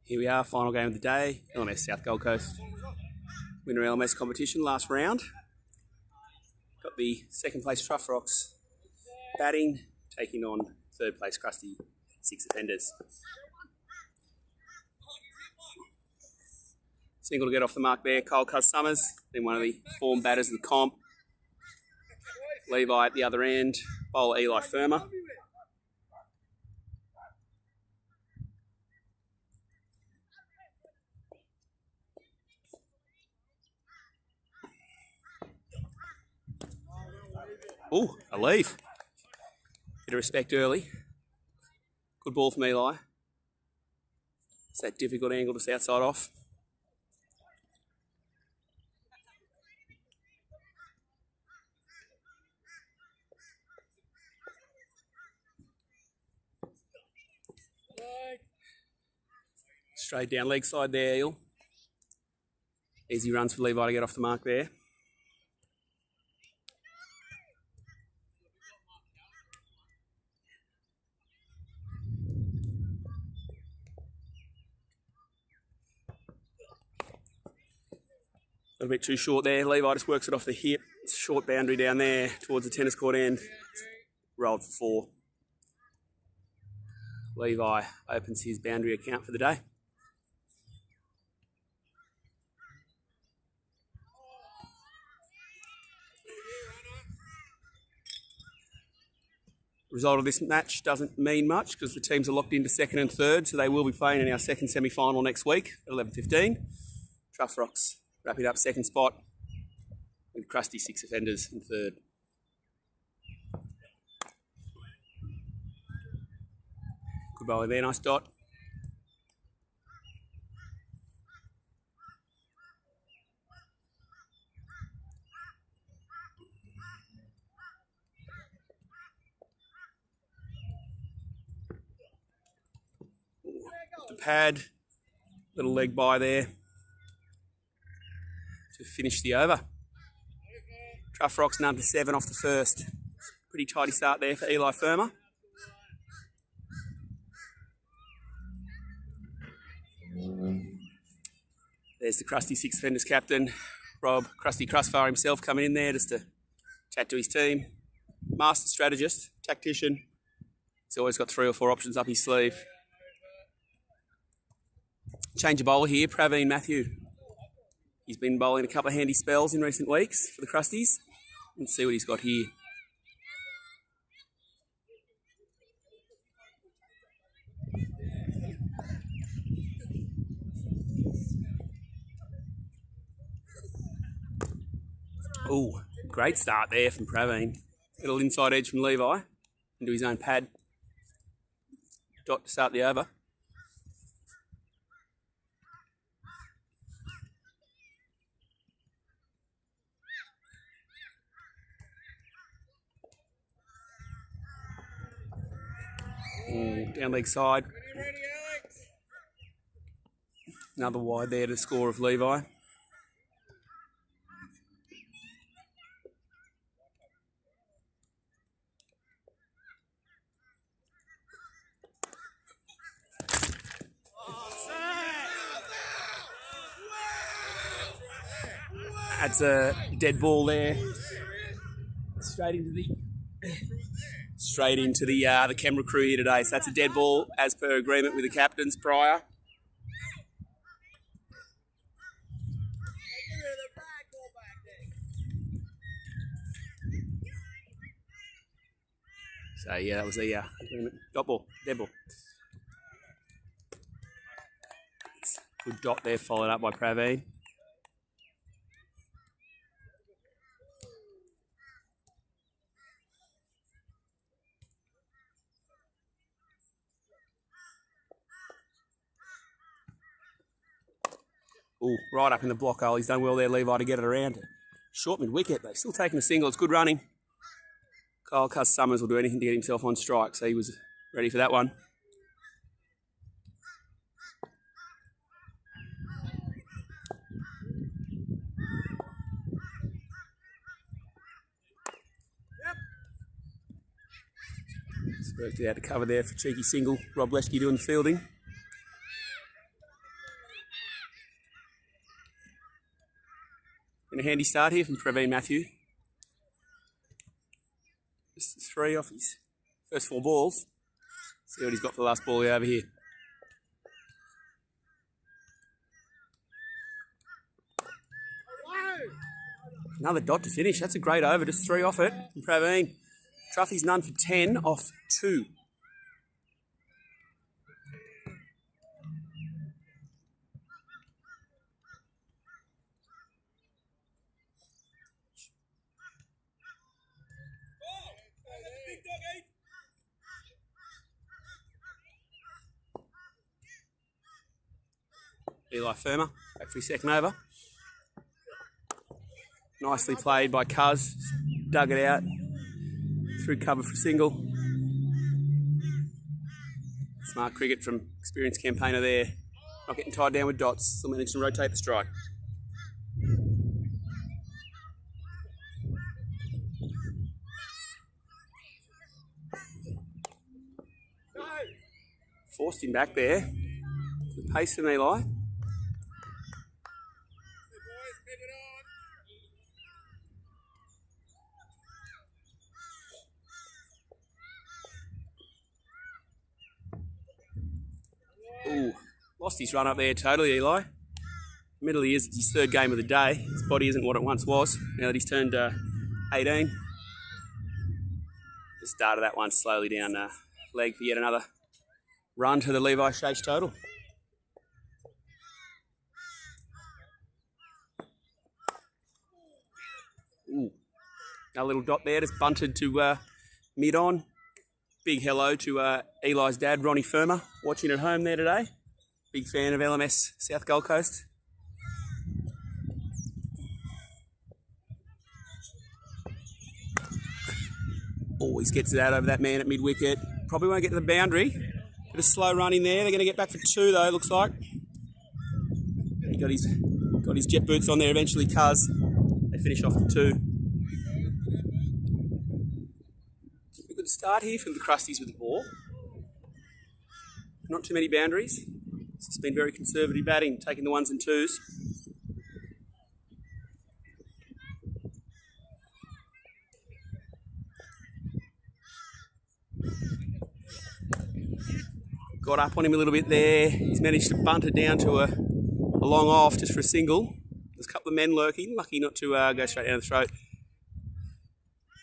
Here we are, final game of the day, LMS South Gold Coast. Winner LMS competition, last round. Got the second place Troughrocks batting, taking on third place Krusty, 6 offenders. Single to get off the mark there, Cold Summers, then one of the form batters of the comp. Levi at the other end, bowler Eli Firmer. Oh, a leave. Bit of respect early. Good ball from Eli. It's that difficult angle just outside off. Straight down leg side there, Eel. Easy runs for Levi to get off the mark there. A little bit too short there. Levi just works it off the hip. It's a short boundary down there towards the tennis court end. Rolled for 4. Levi opens his boundary account for the day. The result of this match doesn't mean much because the teams are locked into second and third, so they will be playing in our second semi-final next week at 11:15. Troughrocks wrapping up second spot with Krusty 6 offenders in third. Good bowling there, nice dot. The pad, little leg by there to finish the over. Troughrocks none to 7 off the first. Pretty tidy start there for Eli Firmer. There's the Krusty 6 offenders captain, Rob Krusty Crustfar himself coming in there just to chat to his team. Master strategist, tactician. He's always got 3 or 4 options up his sleeve. Change of bowler here, Praveen Matthew. He's been bowling a couple of handy spells in recent weeks for the Krusties. Let's see what he's got here. Oh, great start there from Praveen. Little inside edge from Levi into his own pad. Dot to start the over. Down leg side. Another wide there to score of Levi. That's a dead ball there. Straight into the camera crew here today. So that's a dead ball as per agreement with the captains prior. So yeah, that was the agreement. Dot ball, dead ball. Good dot there, followed up by Praveen. Oh, right up in the block hole. He's done well there, Levi, to get it around. Short mid-wicket, but still taking a single. It's good running. Cold Summers will do anything to get himself on strike, so he was ready for that one. Just worked it out to cover there for cheeky single. Rob Lesky doing the fielding. A handy start here from Praveen Matthew. Just 3 off his first 4 balls. See what he's got for the last ball over here. Another dot to finish. That's a great over. Just 3 off it from Praveen. Truffy's none for 10 off 2. Eli Firma, back for his second over. Nicely played by Cuz, dug it out, through cover for a single. Smart cricket from experienced campaigner there. Not getting tied down with dots, still managed to rotate the strike. Forced him back there. The pace from Eli. Ooh, lost his run up there totally, Eli. Admittedly, it's his 3rd game of the day. His body isn't what it once was, now that he's turned 18. Just started that one slowly down leg for yet another run to the Levi Chase total. Ooh, a little dot there, just bunted to mid-on. Big hello to Eli's dad, Ronnie Firma, watching at home there today. Big fan of LMS South Gold Coast. Always gets it out over that man at mid-wicket. Probably won't get to the boundary. Bit of slow run in there. They're going to get back for 2 though, looks like. He got his jet boots on there eventually, Cuz. They finish off for 2. Good start here from the Krusties with the ball. Not too many boundaries. It's just been very conservative batting, taking the 1s and 2s. Got up on him a little bit there. He's managed to bunt it down to a long off just for a single. There's a couple of men lurking, lucky not to go straight down the throat.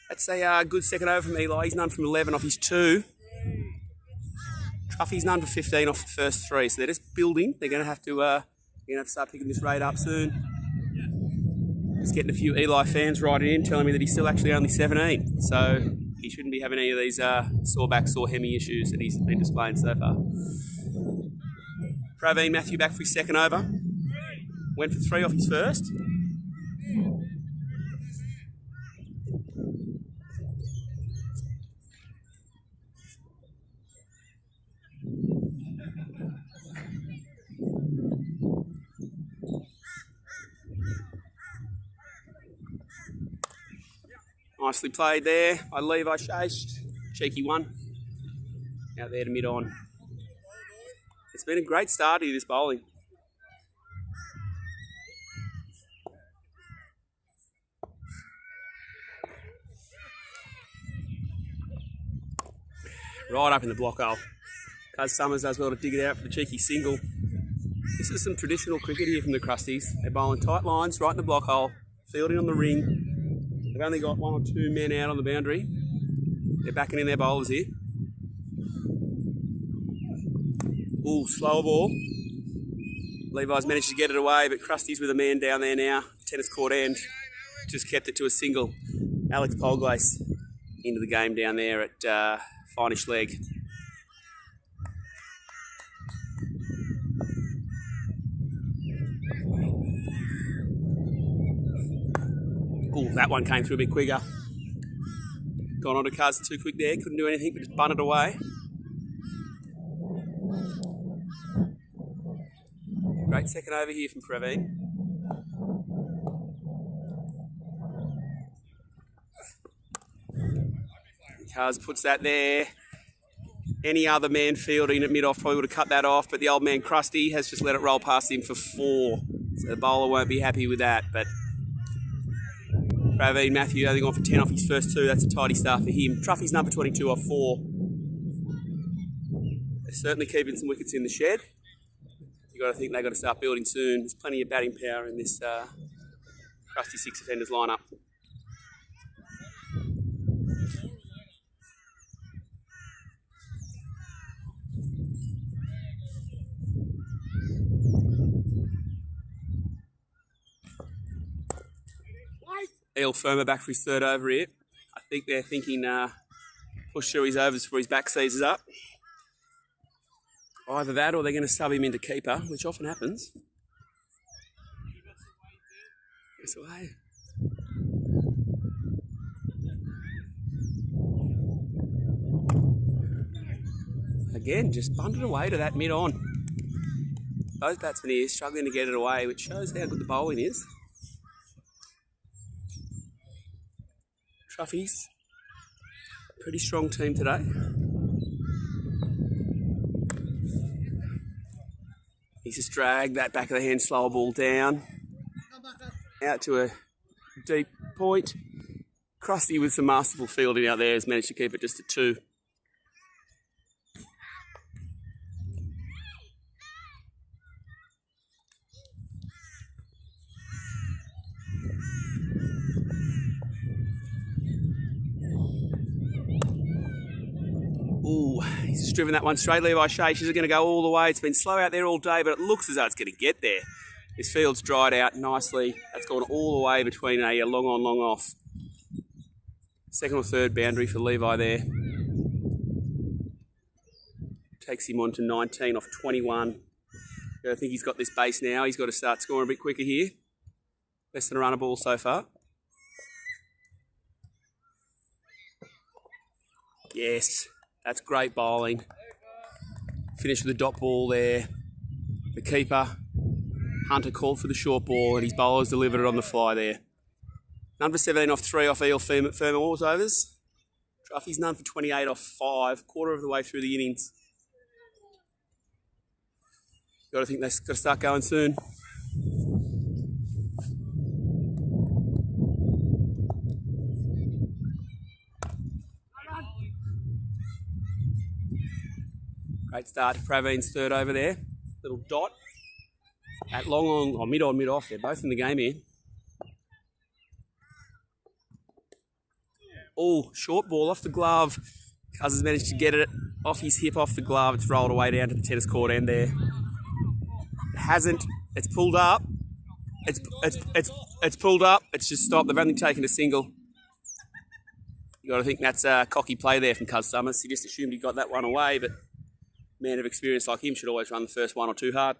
That's a good second over from Eli. He's none from 11 off his 2. Truffy's none for 15 off the first 3. So they're just building. They're going to have to start picking this rate up soon. Just getting a few Eli fans writing in, telling me that he's still actually only 17. So he shouldn't be having any of these sore back, sore hemi issues that he's been displaying so far. Praveen Matthew back for his second over. Went for 3 off his first. Nicely played there by Levi Chase. Cheeky one. Out there to mid-on. It's been a great start here, this bowling. Right up in the block hole. Cuz Summers does well to dig it out for the cheeky single. This is some traditional cricket here from the Krusties. They're bowling tight lines right in the block hole, fielding on the ring. They've only got 1 or 2 men out on the boundary. They're backing in their bowlers here. Ooh, slower ball. Levi's managed to get it away, but Krusty's with a man down there now. Tennis court end. Just kept it to a single. Alex Polglace into the game down there at finish leg. Ooh, that one came through a bit quicker. Gone on to Cuz too quick there. Couldn't do anything but just bunt it away. Great second over here from Praveen. Cuz puts that there. Any other man fielding at mid-off probably would have cut that off, but the old man Krusty has just let it roll past him for 4. So the bowler won't be happy with that, but Praveen Matthew only gone for 10 off his first two. That's a tidy start for him. Truffy's number 22 off 4. They're certainly keeping some wickets in the shed. You've got to think they've got to start building soon. There's plenty of batting power in this Krusty 6 offenders lineup. Eel Firma back for his third over here. I think they're thinking push through his overs before his back seizes up. Either that or they're going to sub him into keeper, which often happens. Gets away. Again, just bunted away to that mid-on. Both batsmen here struggling to get it away, which shows how good the bowling is. Truffies, pretty strong team today. He's just dragged that back of the hand slower ball down. Out to a deep point. Krusty with some masterful fielding out there has managed to keep it just at 2. Ooh, he's just driven that one straight. Levi Shea, she's going to go all the way. It's been slow out there all day, but it looks as though it's going to get there. This field's dried out nicely. That's gone all the way between a long on, long off. Second or third boundary for Levi there. Takes him on to 19 off 21. I think he's got this base now. He's got to start scoring a bit quicker here. Less than a run of ball so far. Yes. That's great bowling. Finished with a dot ball there. The keeper, Hunter, called for the short ball and his bowlers delivered it on the fly there. None for 17 off 3 off Eel Firma Wars overs. Truffy's none for 28 off 5, quarter of the way through the innings. Got to think they've got to start going soon. Great start to Praveen's third over there. Little dot. At long on, or mid on, mid off. They're both in the game here. Oh, short ball off the glove. Cuz has managed to get it off his hip, off the glove. It's rolled away down to the tennis court end there. It hasn't. It's pulled up. It's pulled up. It's just stopped. They've only taken a single. You got to think that's a cocky play there from Cuz Summers. He just assumed he got that one away, but a man of experience like him should always run the first one or two hard.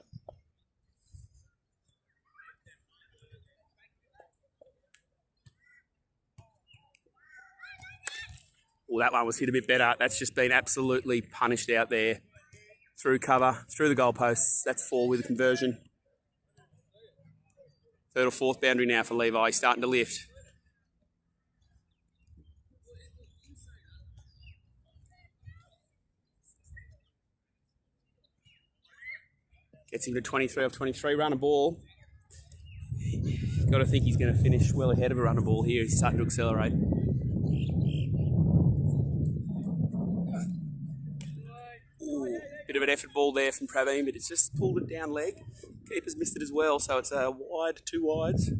Well, that one was hit a bit better. That's just been absolutely punished out there. Through cover, through the goalposts. That's 4 with a conversion. Third or fourth boundary now for Levi. He's starting to lift. Gets him to 23 off 23, run a ball. Got to think he's going to finish well ahead of a run a ball here. He's starting to accelerate. Ooh, bit of an effort ball there from Praveen, but it's just pulled it down leg. Keeper's missed it as well, so it's a wide, 2 wides.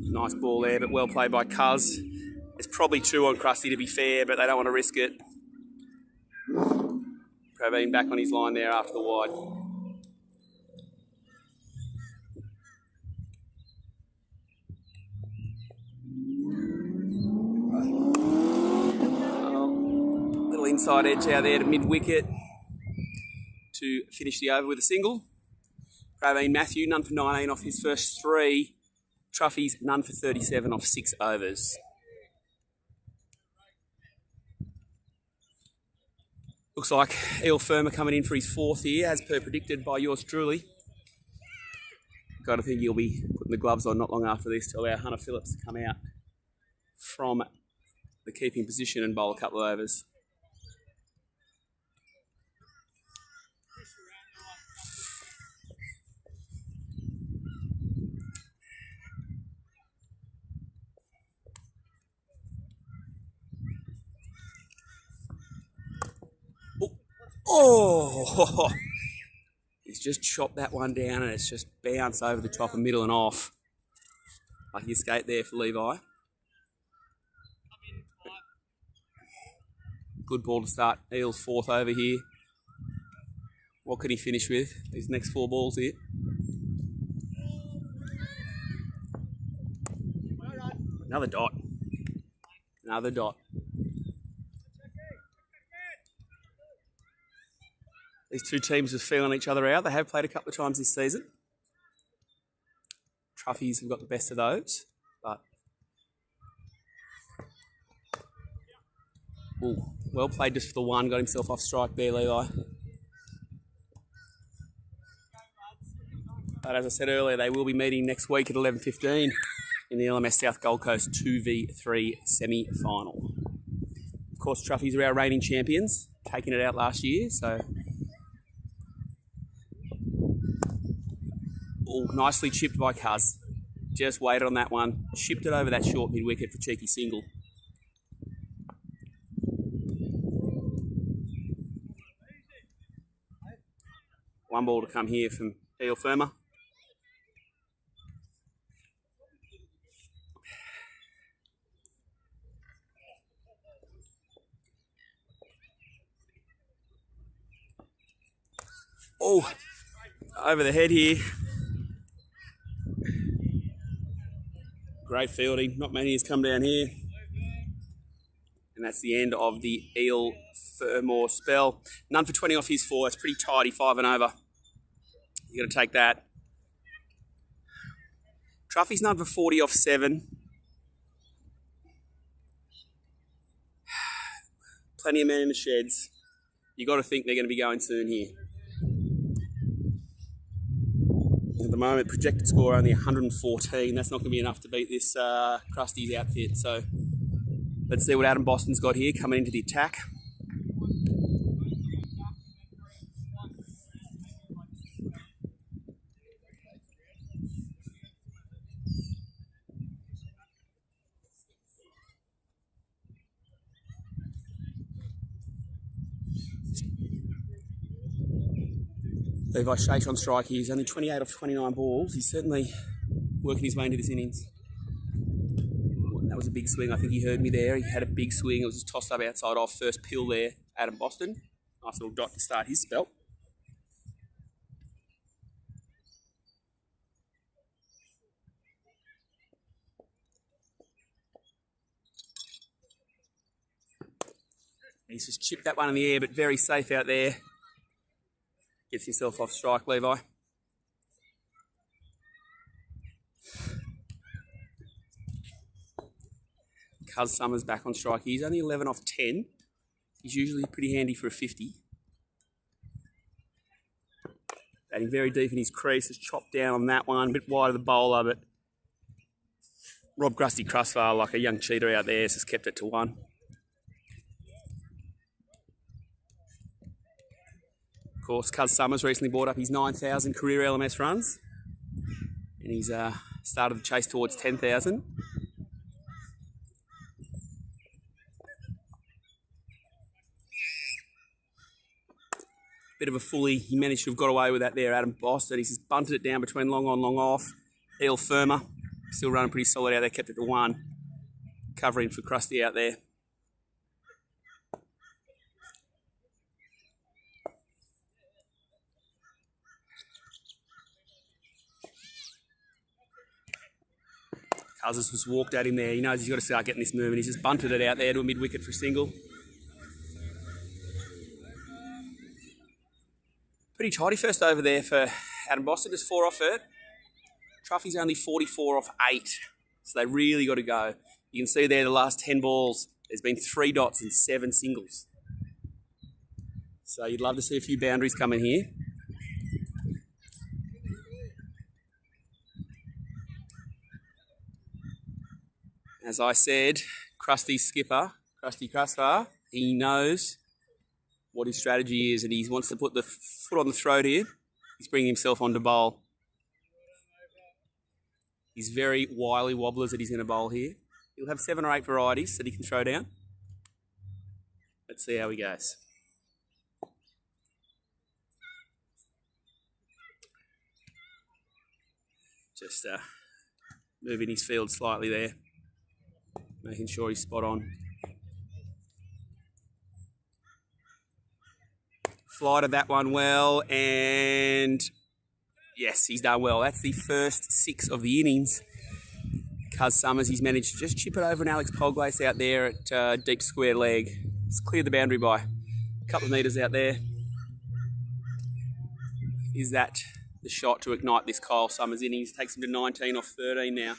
Nice ball there, but well played by Cuz. It's probably 2 on Krusty to be fair, but they don't want to risk it. Praveen back on his line there after the wide. Little inside edge out there to mid-wicket to finish the over with a single. Praveen Matthew, none for 19 off his first 3. Truffy's none for 37 off 6 overs. Looks like Eel Firma coming in for his 4th here, as per predicted by yours truly. Got to think he'll be putting the gloves on not long after this to allow Hunter Phillips to come out from the keeping position and bowl a couple of overs. Oh! He's just chopped that one down and it's just bounced over the top and middle and off. Lucky escape there for Levi. Good ball to start Eels' fourth over here. What could he finish with? These next 4 balls here. Another dot. Another dot. These two teams are feeling each other out. They have played a couple of times this season. Truffies have got the best of those, but ooh, well played just for the one. Got himself off strike there, Levi. But as I said earlier, they will be meeting next week at 11:15 in the LMS South Gold Coast 2v3 semi-final. Of course, Truffies are our reigning champions, taking it out last year, so... Oh, nicely chipped by Cuz. Just waited on that one. Chipped it over that short mid-wicket for cheeky single. One ball to come here from Eel Firma. Oh, over the head here. Great fielding. Not many has come down here. And that's the end of the Eel Firma spell. None for 20 off his 4. It's pretty tidy, 5 and over. You got to take that. Truffy's none for 40 off 7. Plenty of men in the sheds. You got to think they're going to be going soon here. At the moment, projected score only 114. That's not going to be enough to beat this Krusty's outfit. So let's see what Adam Boston's got here coming into the attack. Levi Shake on strike. He's only 28 off 29 balls. He's certainly working his way into this innings. That was a big swing. I think he heard me there. He had a big swing. It was just tossed up outside off. First pill there, Adam Boston. Nice little dot to start his spell. He's just chipped that one in the air, but very safe out there. Gets himself off strike, Levi. Cuz Summers back on strike. He's only 11 off 10. He's usually pretty handy for a 50. Batting very deep in his crease. Has chopped down on that one. A bit wide of the bowler, but Rob Krusty Crustfar, like a young cheater out there, has just kept it to 1. Of course, Cuz Summers recently brought up his 9,000 career LMS runs. And he's started the chase towards 10,000. Bit of a fully, he managed to have got away with that there, Adam Boston. He's just bunted it down between long on, long off. Eel Firma, still running pretty solid out there, kept it to 1. Covering for Krusty out there. Cousins just walked at him there. He knows he's got to start getting this movement. He's just bunted it out there to a mid-wicket for a single. Pretty tidy first over there for Adam Boston, just 4 off it. Truffy's only 44 off 8, so they really got to go. You can see there the last 10 balls, there's been 3 dots and 7 singles. So you'd love to see a few boundaries come in here. As I said, Krusty's skipper, Krusty Krustar, he knows what his strategy is and he wants to put the foot on the throat here. He's bringing himself on to bowl. He's very wily wobblers that he's going to bowl here. He'll have 7 or 8 varieties that he can throw down. Let's see how he goes. Just moving his field slightly there. Making sure he's spot on. Flighted that one well, and yes, he's done well. That's the first 6 of the innings. Cuz Summers, he's managed to just chip it over an Alex Polglace out there at deep square leg. It's cleared the boundary by a couple of metres out there. Is that the shot to ignite this Kyle Summers innings? Takes him to 19 off 13 now.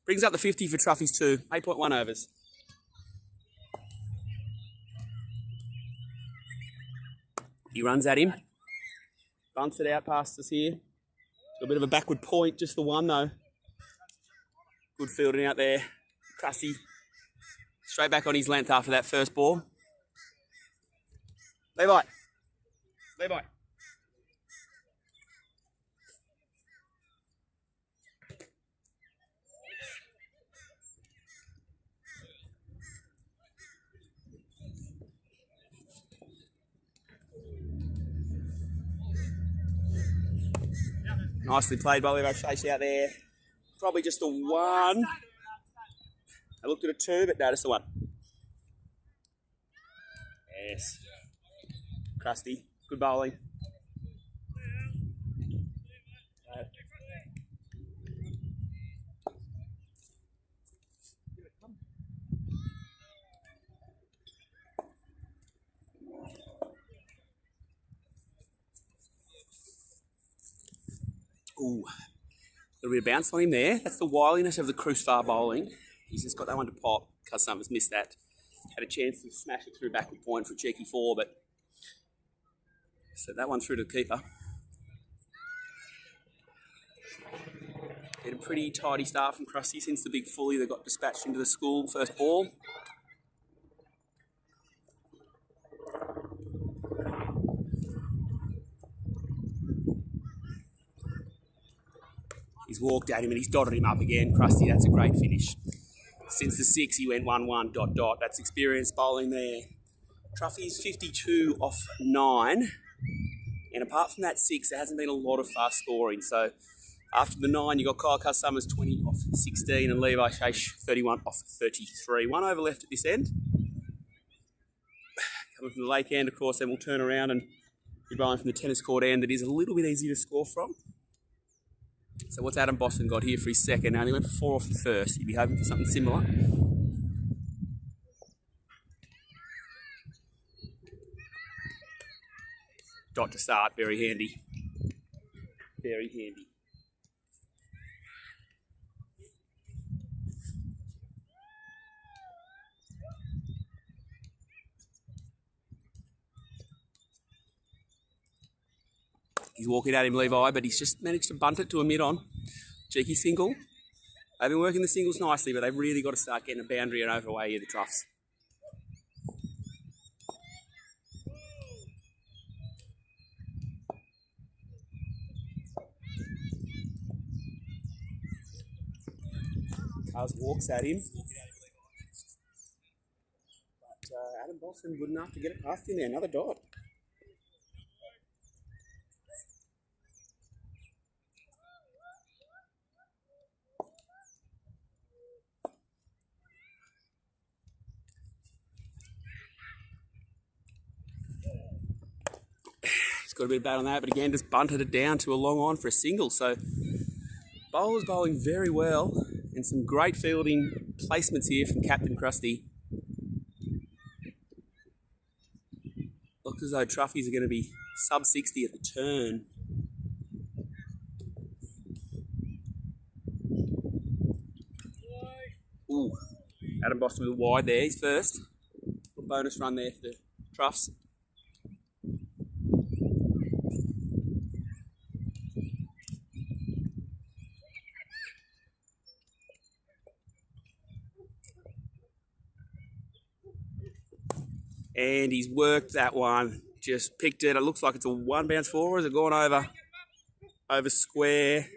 Brings up the 50 for Truffy's 2, 8.1 overs. He runs at him. Bunts it out past us here. A bit of a backward point, just the one though. Good fielding out there. Krusty straight back on his length after that first ball. Levi. Levi. Nicely played by Levi Chase out there. Probably just the one. I looked at a 2, but no, just the one. Yes. Krusty, good bowling. Ooh, a little bit of bounce on him there. That's the wiliness of the Krusty bowling. He's just got that one to pop. Cuz Summers missed that. Had a chance to smash it through backward point for a cheeky 4, but so that one through to the keeper. Had a pretty tidy start from Krusty since the big fully that got dispatched into the school first ball. He's walked at him and he's dotted him up again. Krusty, that's a great finish. Since the 6, he went 1-1, ... That's experienced bowling there. Truffy's 52 off 9. And apart from that 6, there hasn't been a lot of fast scoring. So after the 9, you got Kyle Summers 20 off 16 and Levi Chase 31 off 33. 1 over left at this end. Coming from the lake end, of course, then we'll turn around and be bowling from the tennis court end. That is a little bit easier to score from. So what's Adam Boston got here for his second? Now he went for 4 off the first. He'd be hoping for something similar. Dot to start, very handy. Very handy. He's walking at him, Levi, but he's just managed to bunt it to a mid-on. Cheeky single. They've been working the singles nicely, but they've really got to start getting a boundary and over away here, the Troughs. Cars walks at him. But Adam Boston good enough to get it past him there. Another dot. Got a bit of bat on that, but again, just bunted it down to a long on for a single. So, bowlers bowling very well, and some great fielding placements here from Captain Krusty. Looks as though Truffies are going to be sub 60 at the turn. Ooh, Adam Boston with a wide there. He's first. Bonus run there for the Troughs. And he's worked that one. Just picked it. It looks like it's a one bounce four. Has it gone over square?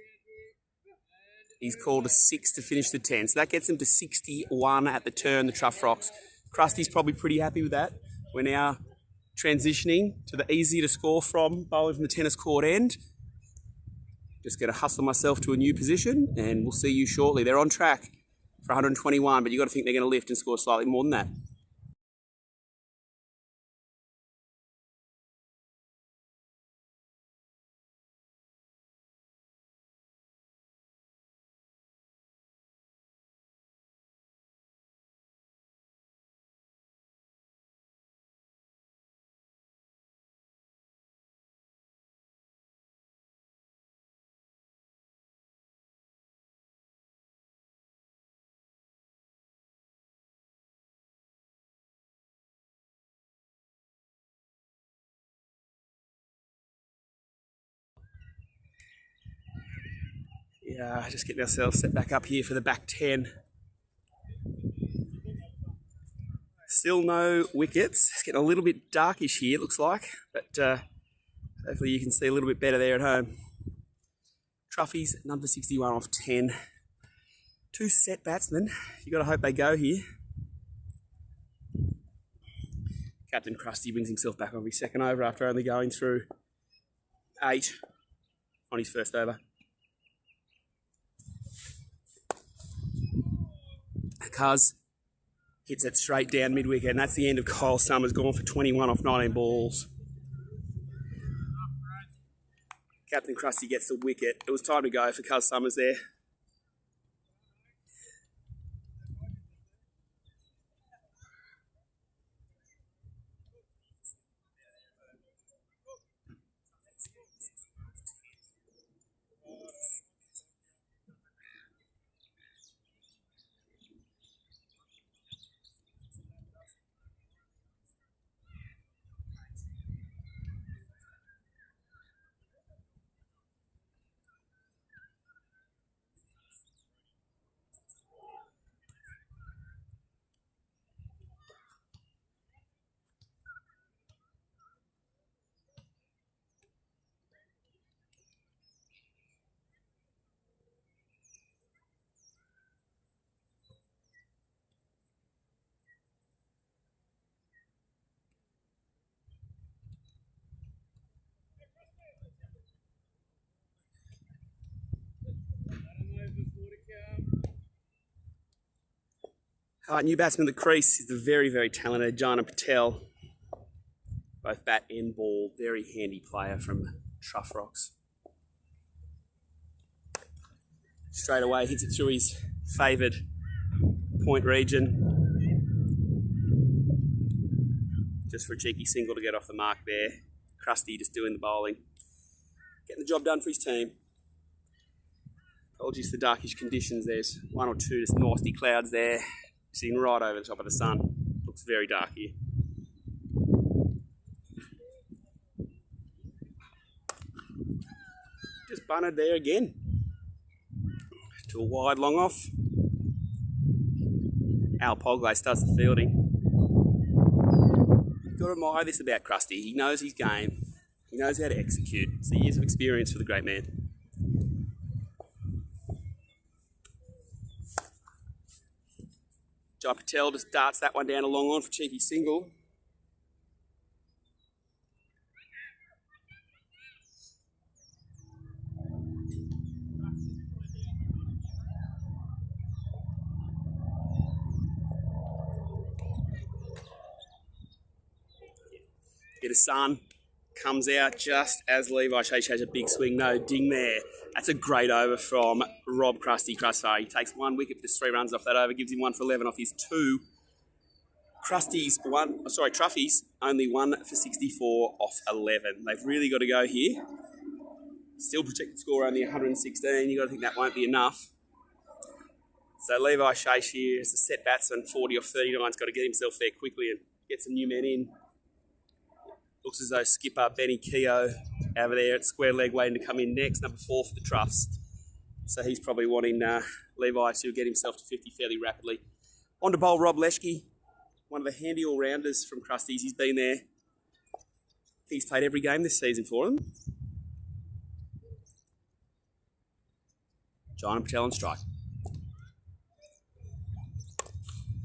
He's called a 6 to finish the 10. So that gets him to 61 at the turn, the Troughrocks. Krusty's probably pretty happy with that. We're now transitioning to the easier to score from bowling from the tennis court end. Just going to hustle myself to a new position and we'll see you shortly. They're on track for 121, but you've got to think they're going to lift and score slightly more than that. Yeah, just getting ourselves set back up here for the back 10. Still no wickets. It's getting a little bit darkish here, it looks like, but hopefully you can see a little bit better there at home. Truffy's number 61 off 10. 2 set batsmen. You've got to hope they go here. Captain Krusty brings himself back on his second over after only going through 8 on his first over. Cuz hits it straight down mid-wicket, and that's the end of Kyle Summers, gone for 21 off 19 balls. Captain Krusty gets the wicket. It was time to go for Cuz Summers there. New batsman at the crease is the very, very talented Jana Patel. Both bat and ball. Very handy player from Troughrocks. Straight away hits it through his favoured point region. Just for a cheeky single to get off the mark there. Krusty just doing the bowling. Getting the job done for his team. Apologies for darkish conditions. There's 1 or 2 just nasty clouds there. Sitting right over the top of the sun. Looks very dark here. Just bunted there again. To a wide long off. Al Pogley starts the fielding. You've got to admire this about Krusty. He knows his game. He knows how to execute. It's the years of experience for the great man. Jai Patel just darts that one down a long on for a cheeky single. Bit of sun comes out just as Levi Shaish has a big swing. No ding there. That's a great over from Rob Krusty Krusty. He takes 1 wicket for just 3 runs off that over, gives him 1 for 11 off his 2. Truffy's only 1 for 64 off 11. They've really got to go here. Still projected score only 116. You've got to think that won't be enough. So Levi Shaish here is a set batsman, 40 off 39. He's got to get himself there quickly and get some new men in. Looks as though skipper Benny Keogh over there at square leg waiting to come in next, number 4 for the Troughs. So he's probably wanting Levi to get himself to 50 fairly rapidly. On to bowl Rob Leschke. one of the handy all-rounders from Krusty's. He's been there. He's played every game this season for them. John Patel on strike.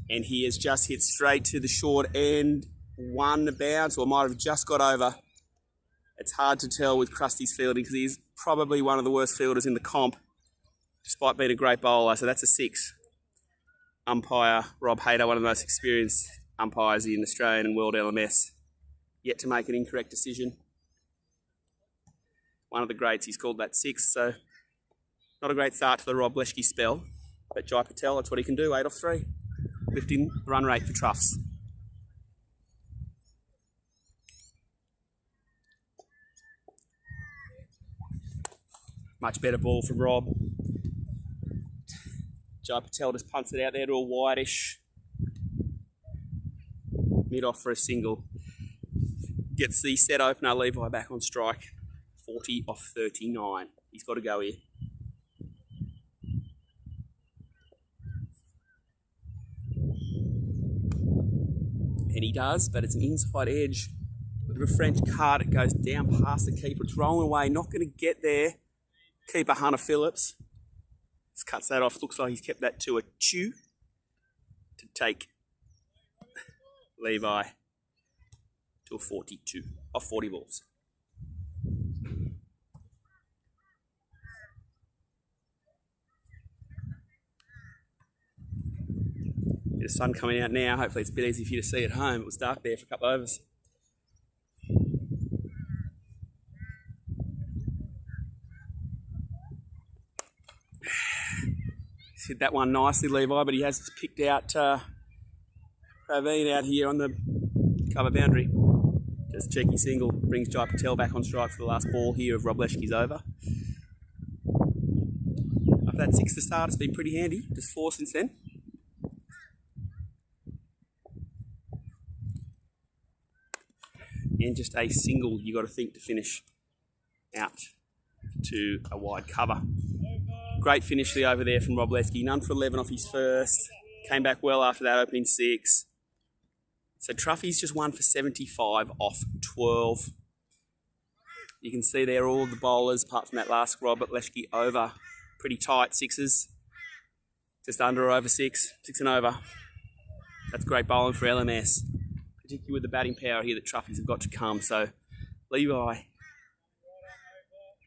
And he has just hit straight to the short end. One bounce, or might have just got over. It's hard to tell with Krusty's fielding because he's probably one of the worst fielders in the comp, despite being a great bowler. So that's a 6. Umpire Rob Hayter, one of the most experienced umpires in Australian and World LMS, yet to make an incorrect decision. One of the greats, he's called that 6. So not a great start to the Rob Leschke spell, but Jai Patel, that's what he can do, 8 off 3. Lifting the run rate for Troughs. Much better ball from Rob. Jai Patel just punts it out there to a wideish. Mid off for a single. Gets the set opener, Levi back on strike. 40 off 39. He's got to go here. And he does, but it's an inside edge. With a French card, it goes down past the keeper. It's rolling away, not going to get there. Keeper Hunter Phillips just cuts that off. Looks like he's kept that to a chew to take Levi to a 42 off 40 balls. Bit of sun coming out now. Hopefully it's a bit easy for you to see at home. It was dark there for a couple of overs. Hit that one nicely, Levi, but he has picked out Praveen out here on the cover boundary. Just a cheeky single, brings Jai Patel back on strike for the last ball here of Rob Leschke's over. After that 6 to start, it's been pretty handy, just 4 since then. And just a single you got to think to finish out to a wide cover. Great finish over there from Rob Leschke. None for 11 off his first. Came back well after that opening 6. So Truffy's just 1 for 75 off 12. You can see there all the bowlers, apart from that last Robert Leschke over. Pretty tight 6s. Just under or over 6. 6 and over. That's great bowling for LMS. Particularly with the batting power here that Truffy's have got to come. So Levi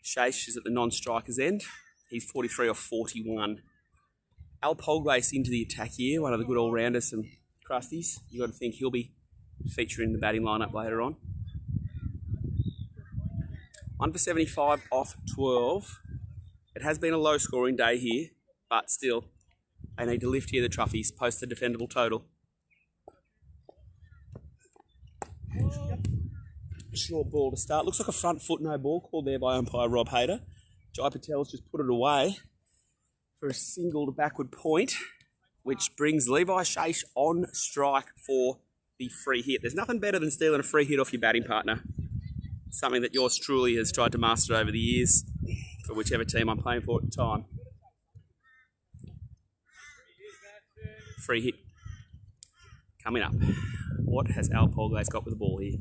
Shaish is at the non-striker's end. He's 43 off 41. Al Polglace into the attack here, one of the good all-rounders from Krusty's. You've got to think he'll be featuring in the batting lineup later on. 1 for 75 off 12. It has been a low-scoring day here, but still, they need to lift here the Truffies, post the defendable total. Short ball to start. Looks like a front foot no ball called there by umpire Rob Hayter. Jai Patel's just put it away for a single to backward point, which brings Levi Shaish on strike for the free hit. There's nothing better than stealing a free hit off your batting partner. Something that yours truly has tried to master over the years for whichever team I'm playing for at the time. Free hit coming up. What has Al Polglace got with the ball here?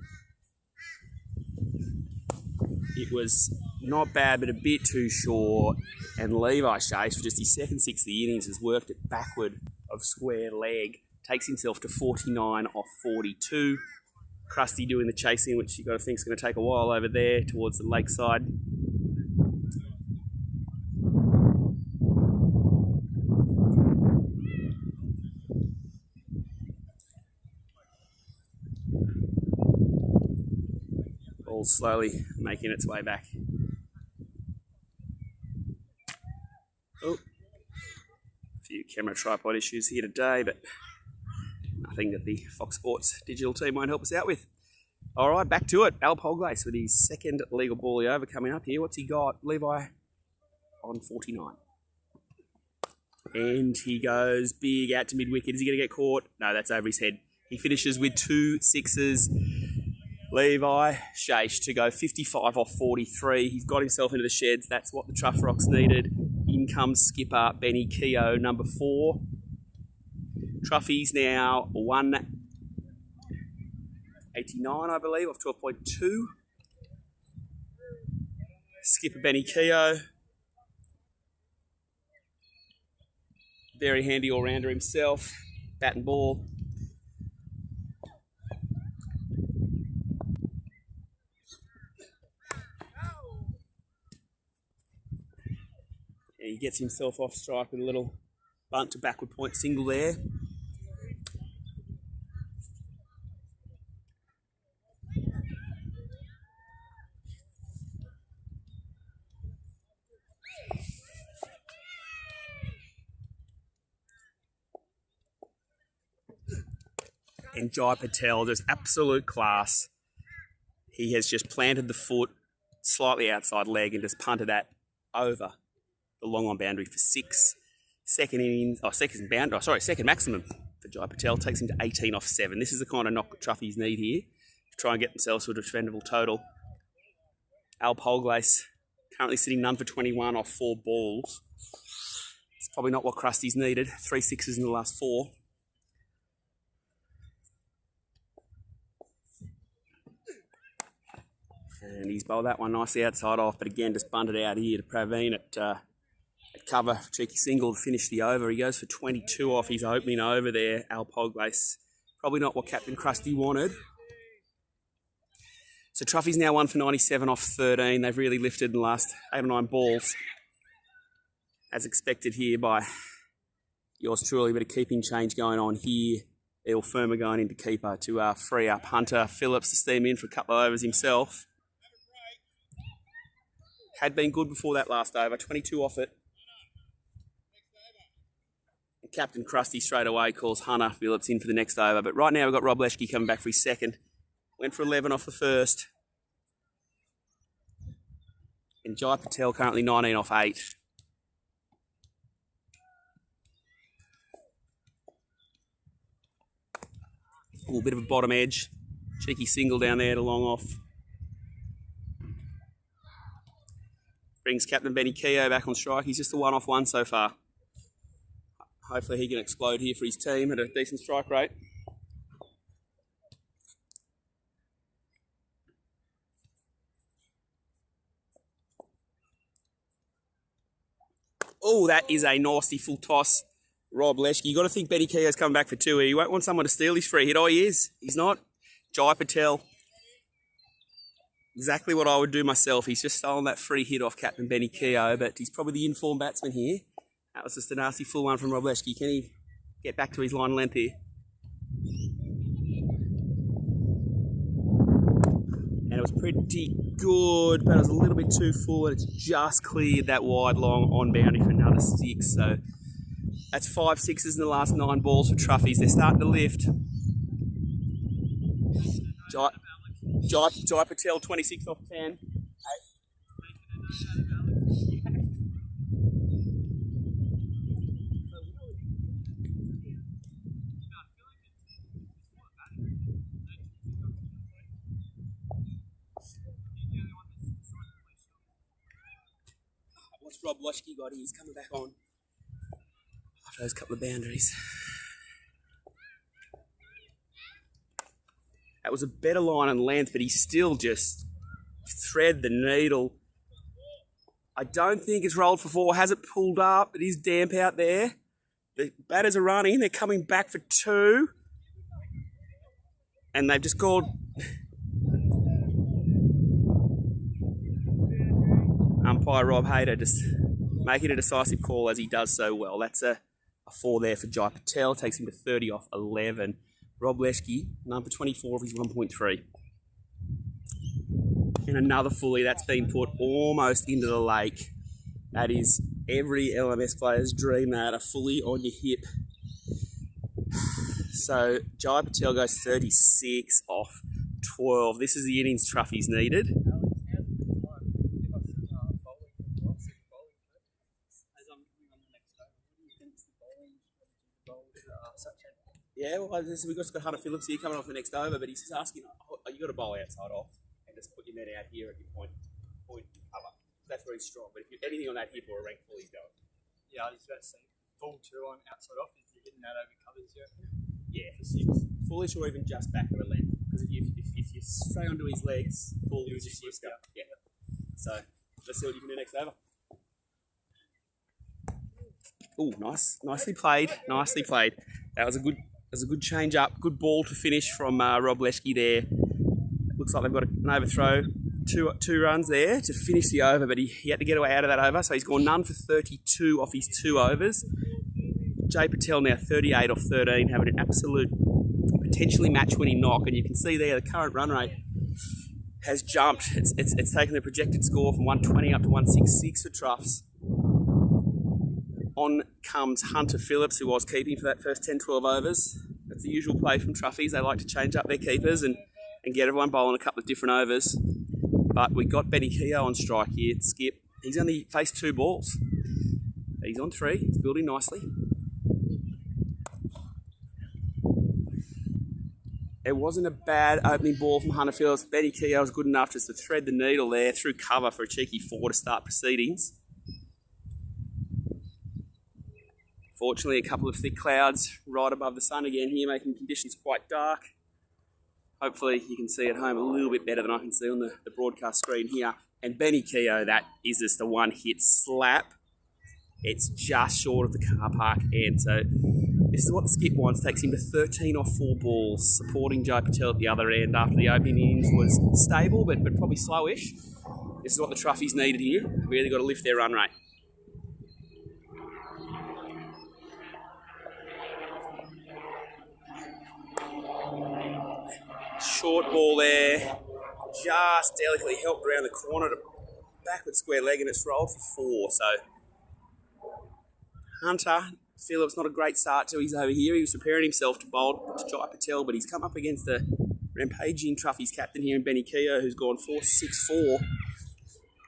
It was not bad, but a bit too short. And Levi Shaish, for just his second 6 of the innings, has worked it backward of square leg. Takes himself to 49 off 42. Krusty doing the chasing, which you've got to think is going to take a while over there towards the lakeside. Ball slowly making its way back. Oh, a few camera tripod issues here today, but nothing that the Fox Sports digital team won't help us out with. All right, back to it. Al Polglace with his second legal ball over coming up here. What's he got? Levi on 49. And he goes big out to mid-wicket. Is he going to get caught? No, that's over his head. He finishes with 2 6s. Levi Shaish to go 55 off 43. He's got himself into the sheds. That's what the Troughrocks needed. In comes skipper Benny Keogh, number 4. Truffy's now 1 89, I believe, off 12.2. Skipper Benny Keogh. Very handy all-rounder himself. Bat and ball. And he gets himself off strike with a little bunt to backward point single there. And Jai Patel, just absolute class. He has just planted the foot slightly outside leg and just punted that over the long on boundary for 6. Second maximum for Jai Patel. Takes him to 18 off 7. This is the kind of knock Truffies need here to try and get themselves to a defendable total. Al Polglace currently sitting none for 21 off 4 balls. It's probably not what Krusty's needed. 3 sixes in the last 4. And he's bowled that one nicely outside off, but again, just bunted out here to Praveen at cover. Cheeky single to finish the over. He goes for 22 off his opening over there, Al Polglace. Probably not what Captain Krusty wanted. So Truffy's now 1 for 97 off 13. They've really lifted in the last 8 or 9 balls. As expected here by yours truly. Bit of keeping change going on here. Eel Firma going into keeper to free up Hunter Phillips to steam in for a couple of overs himself. Had been good before that last over, 22 off it. And Captain Krusty straight away calls Hunter Phillips in for the next over. But right now we've got Rob Leschke coming back for his second. Went for 11 off the first. And Jai Patel currently 19 off 8. Ooh, bit of a bottom edge. Cheeky single down there to long off. Brings Captain Benny Keogh back on strike. He's just a 1 off 1 so far. Hopefully he can explode here for his team at a decent strike rate. Oh, that is a nasty full toss. Rob Leschke. You got to think Benny Keogh's coming back for 2 here. You won't want someone to steal his free hit. Oh, he is. He's not. Jai Patel. Exactly what I would do myself. He's just stolen that free hit off Captain Benny Keogh, but he's probably the informed batsman here. That was just a nasty full one from Rob Leschke. Can he get back to his line length here? And it was pretty good, but it was a little bit too full, and it's just cleared that wide long on boundary for another 6. So that's 5 sixes in the last 9 balls for Truffies. They're starting to lift. Jai Patel, 26 off 10. What's Rob Leschke got? He's coming back on after those couple of boundaries. That was a better line and length, but he still just thread the needle. I don't think it's rolled for 4. Has it pulled up? It is damp out there. The batters are running. They're coming back for 2. And they've just called umpire Rob Hayter just making a decisive call as he does so well. That's a 4 there for Jai Patel. Takes him to 30 off 11. Rob Leschke, number 24 of his 1.3. And another fully that's been put almost into the lake. That is every LMS player's dream, that a fully on your hip. So Jai Patel goes 36 off 12. This is the innings Truffies needed. Yeah, well, we've got Hunter Phillips here coming off the next over, but he's just asking, oh, you got to bowl outside off and just put your net out here at your point cover. That's very strong, but if you're anything on that hip or a rank full, he's going. Yeah, I was about to say, full 2 on outside off, is he hitting that over covers, you reckon? Yeah, for 6. Foolish or even just back of a length. Because if you stay onto his legs, ball is just risk up. Yeah. So let's see what you can do next over. Oh, nicely played. That was a good change up. Good ball to finish from Rob Leschke there. Looks like they've got an overthrow. Two runs there to finish the over, but he had to get away out of that over, so he's gone none for 32 off his 2 overs. Jay Patel now 38 off 13, having an absolute potentially match-winning knock, and you can see there the current run rate has jumped. It's taken the projected score from 120 up to 166 for Troughs. On comes Hunter Phillips, who was keeping for that first 10-12 overs. That's the usual play from Troughies. They like to change up their keepers and get everyone bowling a couple of different overs. But we got Benny Keogh on strike here. Skip. He's only faced 2 balls. He's on 3. He's building nicely. It wasn't a bad opening ball from Hunter Phillips. Benny Keogh was good enough just to thread the needle there through cover for a cheeky 4 to start proceedings. Fortunately, a couple of thick clouds right above the sun again here, making conditions quite dark. Hopefully you can see at home a little bit better than I can see on the broadcast screen here. And Benny Keogh, that is just a one-hit slap. It's just short of the car park end. So this is what the skip wants. Takes him to 13 off 4 balls, supporting Jai Patel at the other end after the opening innings was stable, but probably slowish. This is what the Troughies needed here. Really got to lift their run rate. Short ball there, just delicately helped around the corner to backward square leg, and it's rolled for 4. So Hunter Phillips, not a great start to his over here. He was preparing himself to bowl to Jai Patel, but he's come up against the rampaging Troughies captain here in Benny Keogh, who's gone 4-6-4.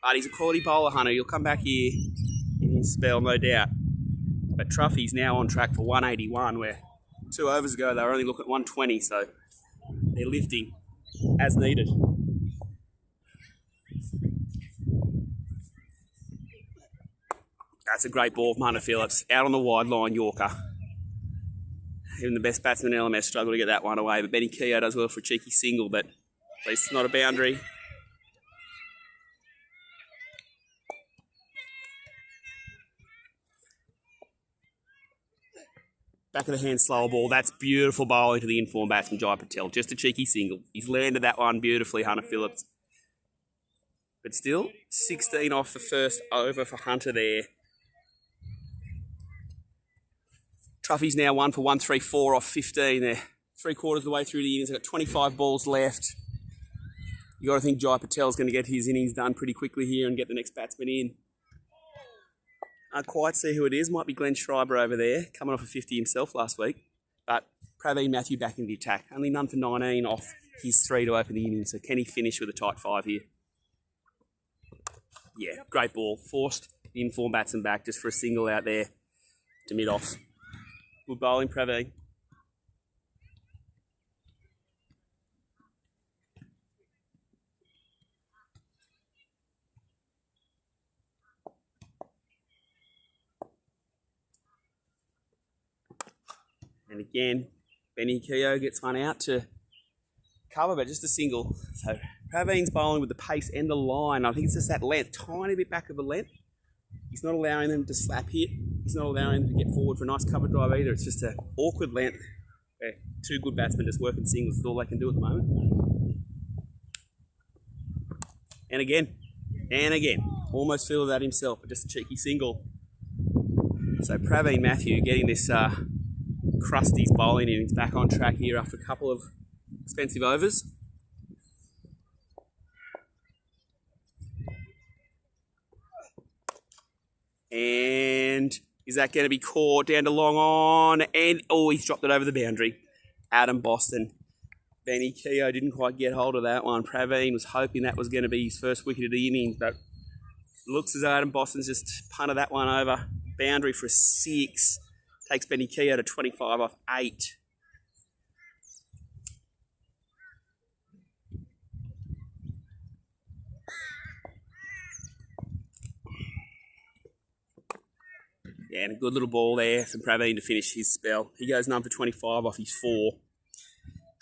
But he's a quality bowler, Hunter. He'll come back here in his spell, no doubt. But Troughies now on track for 181, where 2 overs ago they were only looking at 120, so they're lifting as needed. That's a great ball from Hunter Phillips. Out on the wide line, Yorker. Even the best batsman in LMS struggled to get that one away, but Benny Keogh does well for a cheeky single, but at least it's not a boundary. Back of the hand, slower ball. That's beautiful bowling to the informed batsman, Jai Patel. Just a cheeky single. He's landed that one beautifully, Hunter Phillips. But still, 16 off the first over for Hunter there. Troughies now 1 for 134 off 15 there. 3/4 of the way through the innings. They've got 25 balls left. You got to think Jai Patel's going to get his innings done pretty quickly here and get the next batsman in. Can't quite see who it is. Might be Glenn Schreiber over there, coming off a 50 himself last week. But Praveen Matthew back in the attack. Only none for 19 off his 3 to open the innings. So can he finish with a tight 5 here? Yeah, great ball. Forced the informed batsman back just for a single out there to mid-off. Good bowling, Praveen. And again, Benny Keogh gets one out to cover, but just a single. So Praveen's bowling with the pace and the line. I think it's just that length, tiny bit back of the length. He's not allowing them to slap hit. He's not allowing them to get forward for a nice cover drive either. It's just an awkward length where 2 good batsmen just working singles is all they can do at the moment. And again, almost feel that himself, but just a cheeky single. So Praveen Matthew getting this Krusty's bowling innings back on track here after a couple of expensive overs. And is that going to be caught down to long on? And, oh, he's dropped it over the boundary. Adam Boston. Benny Keogh didn't quite get hold of that one. Praveen was hoping that was going to be his first wicket of the innings, but looks as though Adam Boston's just punted that one over. Boundary for a 6. Takes Benny Keogh to 25 off 8. Yeah, and a good little ball there from Praveen to finish his spell. He goes none for 25 off his 4.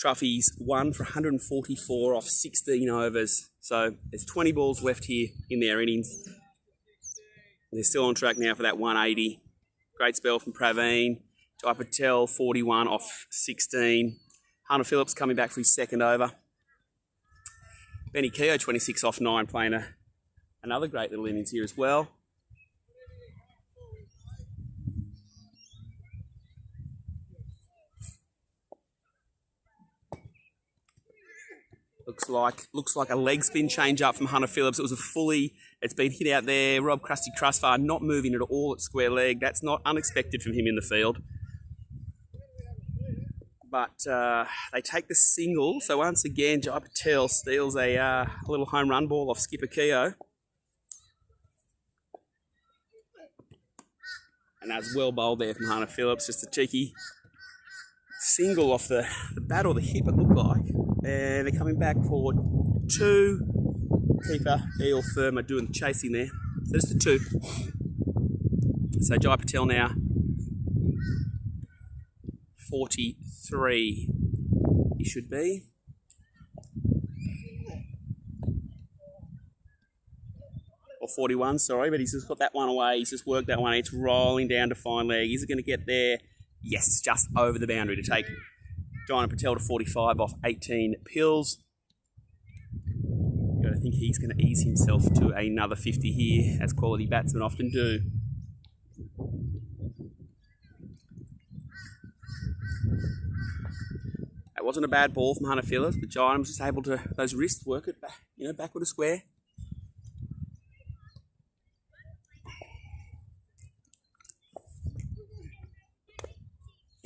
Truffy's 1 for 144 off 16 overs. So there's 20 balls left here in their innings. They're still on track now for that 180. Great spell from Praveen. Jai Patel, 41 off 16. Hunter Phillips coming back for his second over. Benny Keogh, 26 off 9, playing another great little innings here as well. Looks like a leg spin change up from Hunter Phillips. It was a fully, it's been hit out there. Rob Krusty Krusty not moving at all at square leg. That's not unexpected from him in the field. But they take the single. So once again, Jai Patel steals a little home run ball off skipper Keogh. And that's well bowled there from Hunter Phillips. Just a cheeky single off the bat or the hip, it looked like. And they're coming back for 2. Keeper Eel Firma doing the chasing there. So just the 2. So Jai Patel now 43 he should be. Or 41, sorry, but he's just got that one away. He's just worked that one. It's rolling down to fine leg. Is it going to get there? Yes, just over the boundary to take Jai Patel to 45 off 18 pills. I think he's going to ease himself to another 50 here, as quality batsmen often do. That wasn't a bad ball from Hunter Phillips, but Jai was just able to, those wrists work it back, backward to square.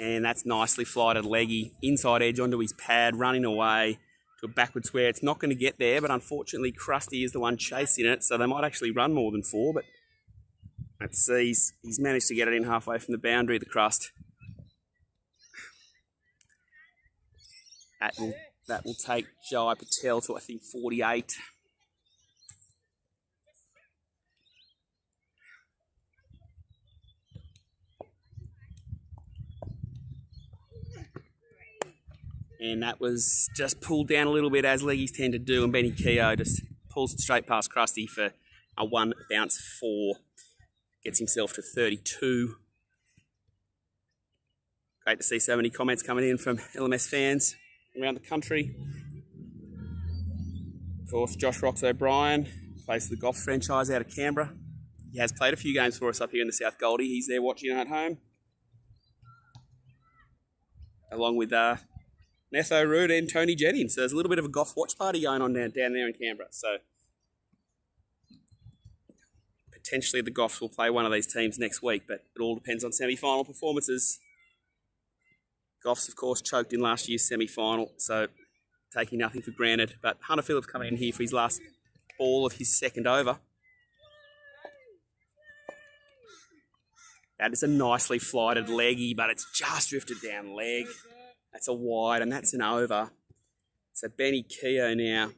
And that's nicely flighted leggy, inside edge onto his pad, running away to a backward square. It's not going to get there, but unfortunately Krusty is the one chasing it, so they might actually run more than 4, but let's see, he's managed to get it in halfway from the boundary, the Crust. That will take Jai Patel to, I think, 48. And that was just pulled down a little bit, as leggies tend to do, and Benny Keogh just pulls it straight past Krusty for a 1 bounce 4. Gets himself to 32. Great to see so many comments coming in from LMS fans around the country. Of course, Troughrocks O'Brien plays for the golf franchise out of Canberra. He has played a few games for us up here in the South Goldie. He's there watching at home. Along with Netho Root and Tony Jennings. So there's a little bit of a golf watch party going on down there in Canberra. So potentially the Goffs will play one of these teams next week, but it all depends on semi-final performances. Goffs, of course, choked in last year's semi-final, so taking nothing for granted. But Hunter Phillips coming in here for his last ball of his second over. That is a nicely flighted leggy, but it's just drifted down leg. That's a wide, and that's an over. So Benny Keogh now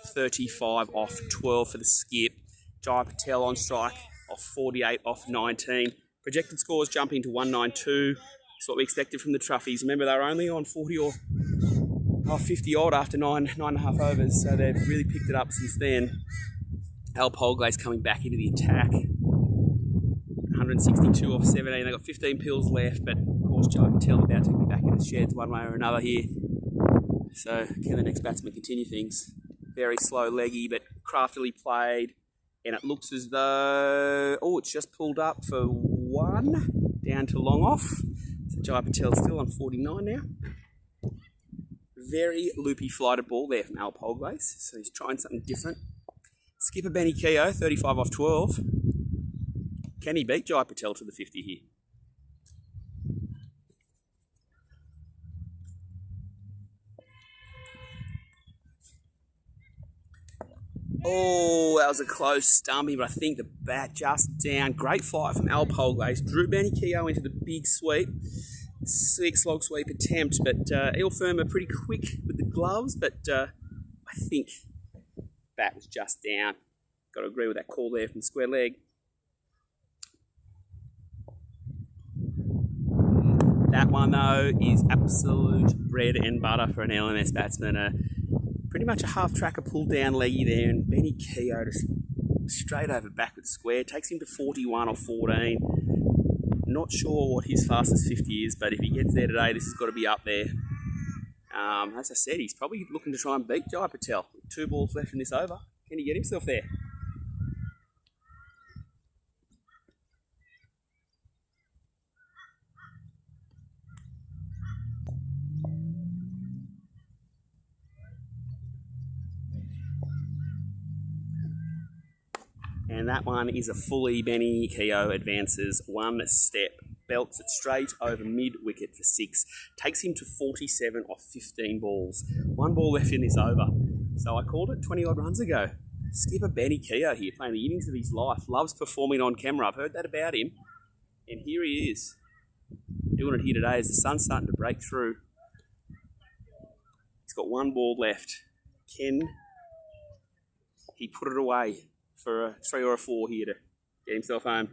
35 off 12 for the skip. Jai Patel on strike off 48 off 19. Projected scores jumping to 192. That's what we expected from the Truffies. Remember, they were only on 40 or 50 odd after 9.5 overs, so they've really picked it up since then. Al Polglaze coming back into the attack. 162 off 17. They've got 15 pills left, but of course Jai Patel about to be back in the sheds one way or another here. So can the next batsman continue things? Very slow leggy, but craftily played. And it looks as though, it's just pulled up for 1, down to long off. So Jai Patel's still on 49 now. Very loopy flighted ball there from Al Polglaze. So he's trying something different. Skipper Benny Keogh, 35 off 12. Can he beat Jai Patel to the 50 here? Oh, that was a close stumpy, but I think the bat just down. Great flight from Al Polglaze. Drew Benny Keogh into the big sweep. 6 log sweep attempt, but Eel Firma pretty quick with the gloves, but I think bat was just down. Got to agree with that call there from square leg. That one, though, is absolute bread and butter for an LMS batsman. Pretty much a half-tracker pull-down leggy there, and Benny Keogh just straight over backward square. Takes him to 41 or 14. Not sure what his fastest 50 is, but if he gets there today, this has got to be up there. As I said, he's probably looking to try and beat Jai Patel. 2 balls left in this over. Can he get himself there? And that one is a fully Benny Keogh advances 1 step, belts it straight over mid-wicket for 6, takes him to 47 off 15 balls. 1 ball left in this over. So I called it 20 odd runs ago. Skipper Benny Keogh here, playing the innings of his life, loves performing on camera. I've heard that about him. And here he is, doing it here today as the sun's starting to break through. He's got 1 ball left. Can he put it away for a 3 or a 4 here to get himself home?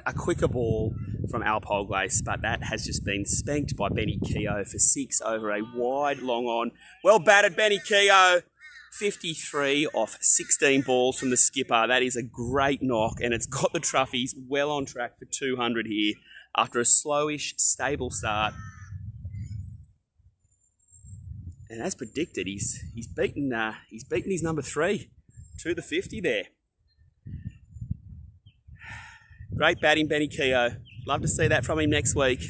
A quicker ball from Alpolglace, but that has just been spanked by Benny Keogh for 6 over a wide long on. Well batted, Benny Keogh. 53 off 16 balls from the skipper. That is a great knock, and it's got the Troughies well on track for 200 here after a slowish, stable start. And as predicted, he's beaten his number 3 to the 50 there. Great batting, Benny Keogh. Love to see that from him next week.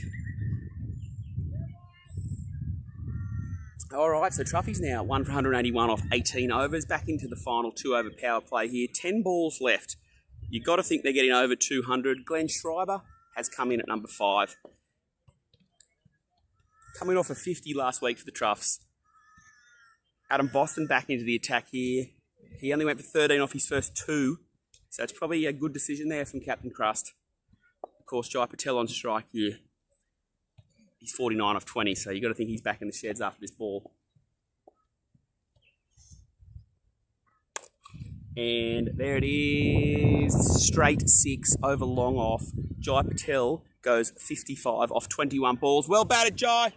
All right, so Troughies now 1 for 181 off 18 overs. Back into the final 2 over power play here. 10 balls left. You've got to think they're getting over 200. Glenn Schreiber has come in at number 5. Coming off a 50 last week for the Troughs. Adam Boston back into the attack here. He only went for 13 off his first 2. So it's probably a good decision there from Captain Crust. Of course, Jai Patel on strike here. He's 49 off 20, so you've got to think he's back in the sheds after this ball. And there it is. Straight 6 over long off. Jai Patel goes 55 off 21 balls. Well batted, Jai.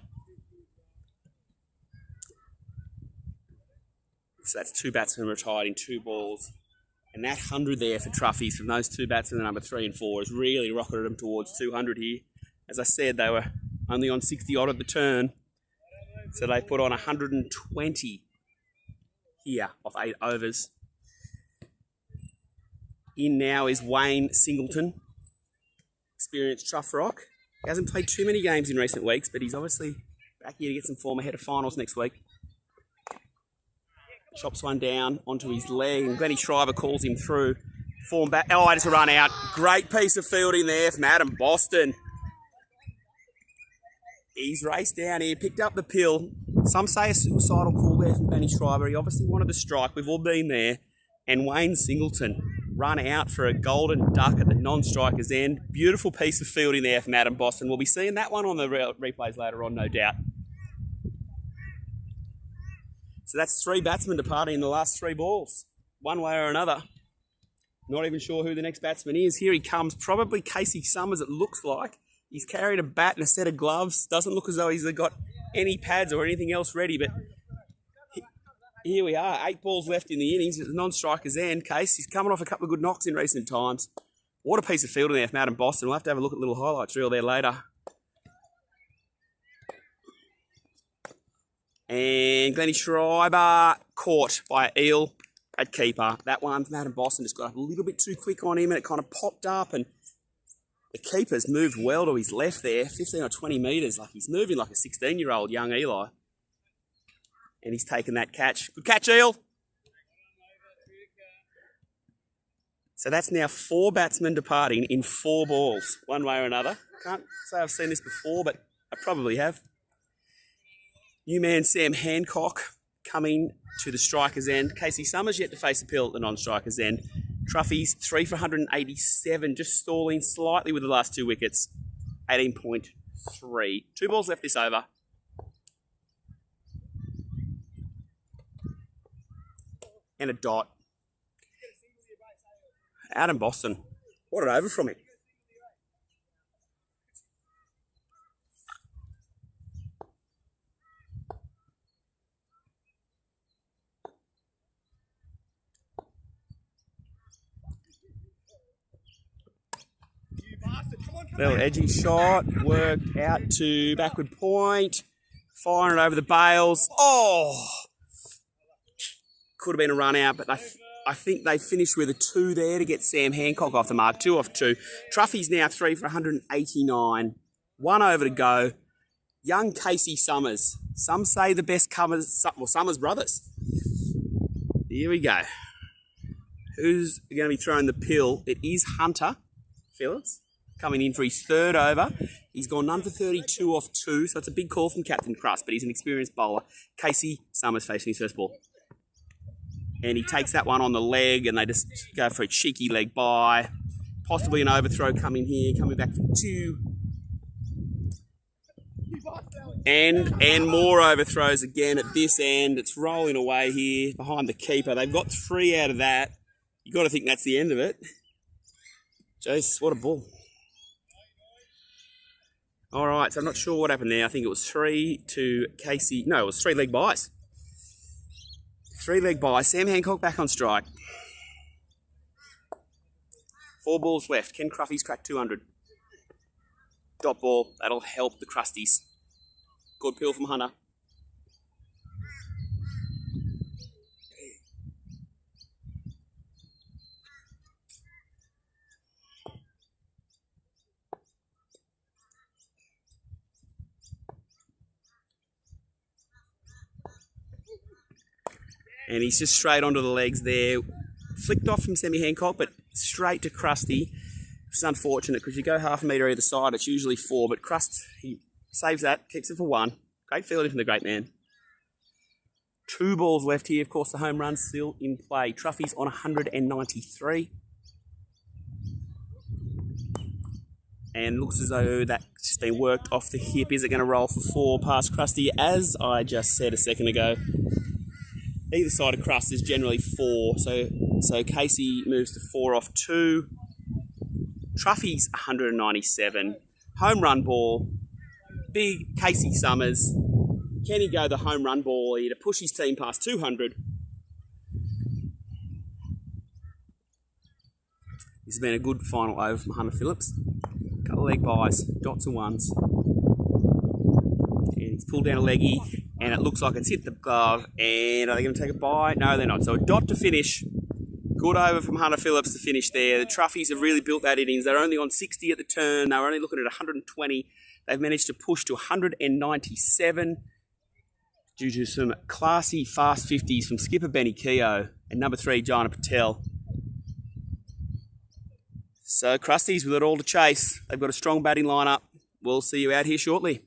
So that's 2 batsmen retired in 2 balls. And that 100 there for Troughies from those 2 batsmen, number 3 and 4, has really rocketed them towards 200 here. As I said, they were only on 60 odd at the turn. So they put on 120 here off 8 overs. In now is Wayne Singleton, experienced Troughrocks. He hasn't played too many games in recent weeks, but he's obviously back here to get some form ahead of finals next week. Chops one down onto his leg, and Glenny Schreiber calls him through. Form back. Oh, just a run out. Great piece of fielding there from Adam Boston. He's raced down here, picked up the pill. Some say a suicidal call there from Glenny Schreiber. He obviously wanted to strike. We've all been there. And Wayne Singleton run out for a golden duck at the non-striker's end. Beautiful piece of fielding there from Adam Boston. We'll be seeing that one on the replays later on, no doubt. So that's 3 batsmen departing in the last 3 balls, one way or another. Not even sure who the next batsman is. Here he comes, probably Casey Summers, it looks like. He's carried a bat and a set of gloves. Doesn't look as though he's got any pads or anything else ready, but here we are, 8 balls left in the innings at the non-striker's end. Case, he's coming off a couple of good knocks in recent times. What a piece of fielding there from Adam Boston. We'll have to have a look at the little highlights reel there later. And Glenny Schreiber caught by Eel at keeper. That one from Adam Boston just got up a little bit too quick on him, and it kind of popped up, and the keeper's moved well to his left there, 15 or 20 metres. Like he's moving like a 16-year-old young Eli. And he's taken that catch. Good catch, Eel. So that's now 4 batsmen departing in 4 balls, one way or another. Can't say I've seen this before, but I probably have. New man Sam Hancock coming to the striker's end. Casey Summers yet to face a pill at the non-striker's end. Troughies 3 for 187, just stalling slightly with the last 2 wickets. 18.3. 2 balls left this over. And a dot. out in Boston. What an over from him. Little edgy shot, worked out to backward point, firing it over the bails. Oh! Could have been a run out, but I think they finished with a 2 there to get Sam Hancock off the mark. 2 off 2. Truffy's now 3 for 189. 1 over to go. Young Casey Summers. Some say the best Summers brothers. Here we go. Who's going to be throwing the pill? It is Hunter Phillips coming in for his 3rd over. He's gone none for 32 off 2, so it's a big call from Captain Krust, but he's an experienced bowler. Casey Summers facing his first ball. And he takes that one on the leg, and they just go for a cheeky leg by. Possibly an overthrow coming here, coming back for 2. And more overthrows again at this end. It's rolling away here behind the keeper. They've got 3 out of that. You've got to think that's the end of it. Jeez, what a ball. All right, so I'm not sure what happened there. I think it was 3 to Casey. No, it was 3 leg buys. 3 leg buys. Sam Hancock back on strike. 4 balls left. Ken Cruffy's cracked 200. Dot ball. That'll help the Krusties. Good pill from Hunter. And he's just straight onto the legs there. Flicked off from Sammy Hancock, but straight to Krusty. It's unfortunate because you go half a metre either side, it's usually 4, but Krust, he saves that, keeps it for 1. Great fielding from the great man. 2 balls left here. Of course, the home run's still in play. Truffy's on 193. And looks as though that's just been worked off the hip. Is it going to roll for 4 past Krusty? As I just said a second ago, either side of Krust is generally 4. So Casey moves to 4 off 2. Truffy's 197. Home run ball. Big Casey Summers. Can he go the home run ball here to push his team past 200? This has been a good final over from Hunter Phillips. Couple of leg buys, dots and ones. And he's pulled down a leggy, and it looks like it's hit the glove. And are they going to take a bite? No, they're not. So a dot to finish. Good over from Hunter Phillips to finish there. The Truffies have really built that innings. They're only on 60 at the turn. They were only looking at 120. They've managed to push to 197 due to some classy fast 50s from skipper Benny Keogh and number 3, Jana Patel. So Krusties with it all to chase. They've got a strong batting lineup. We'll see you out here shortly.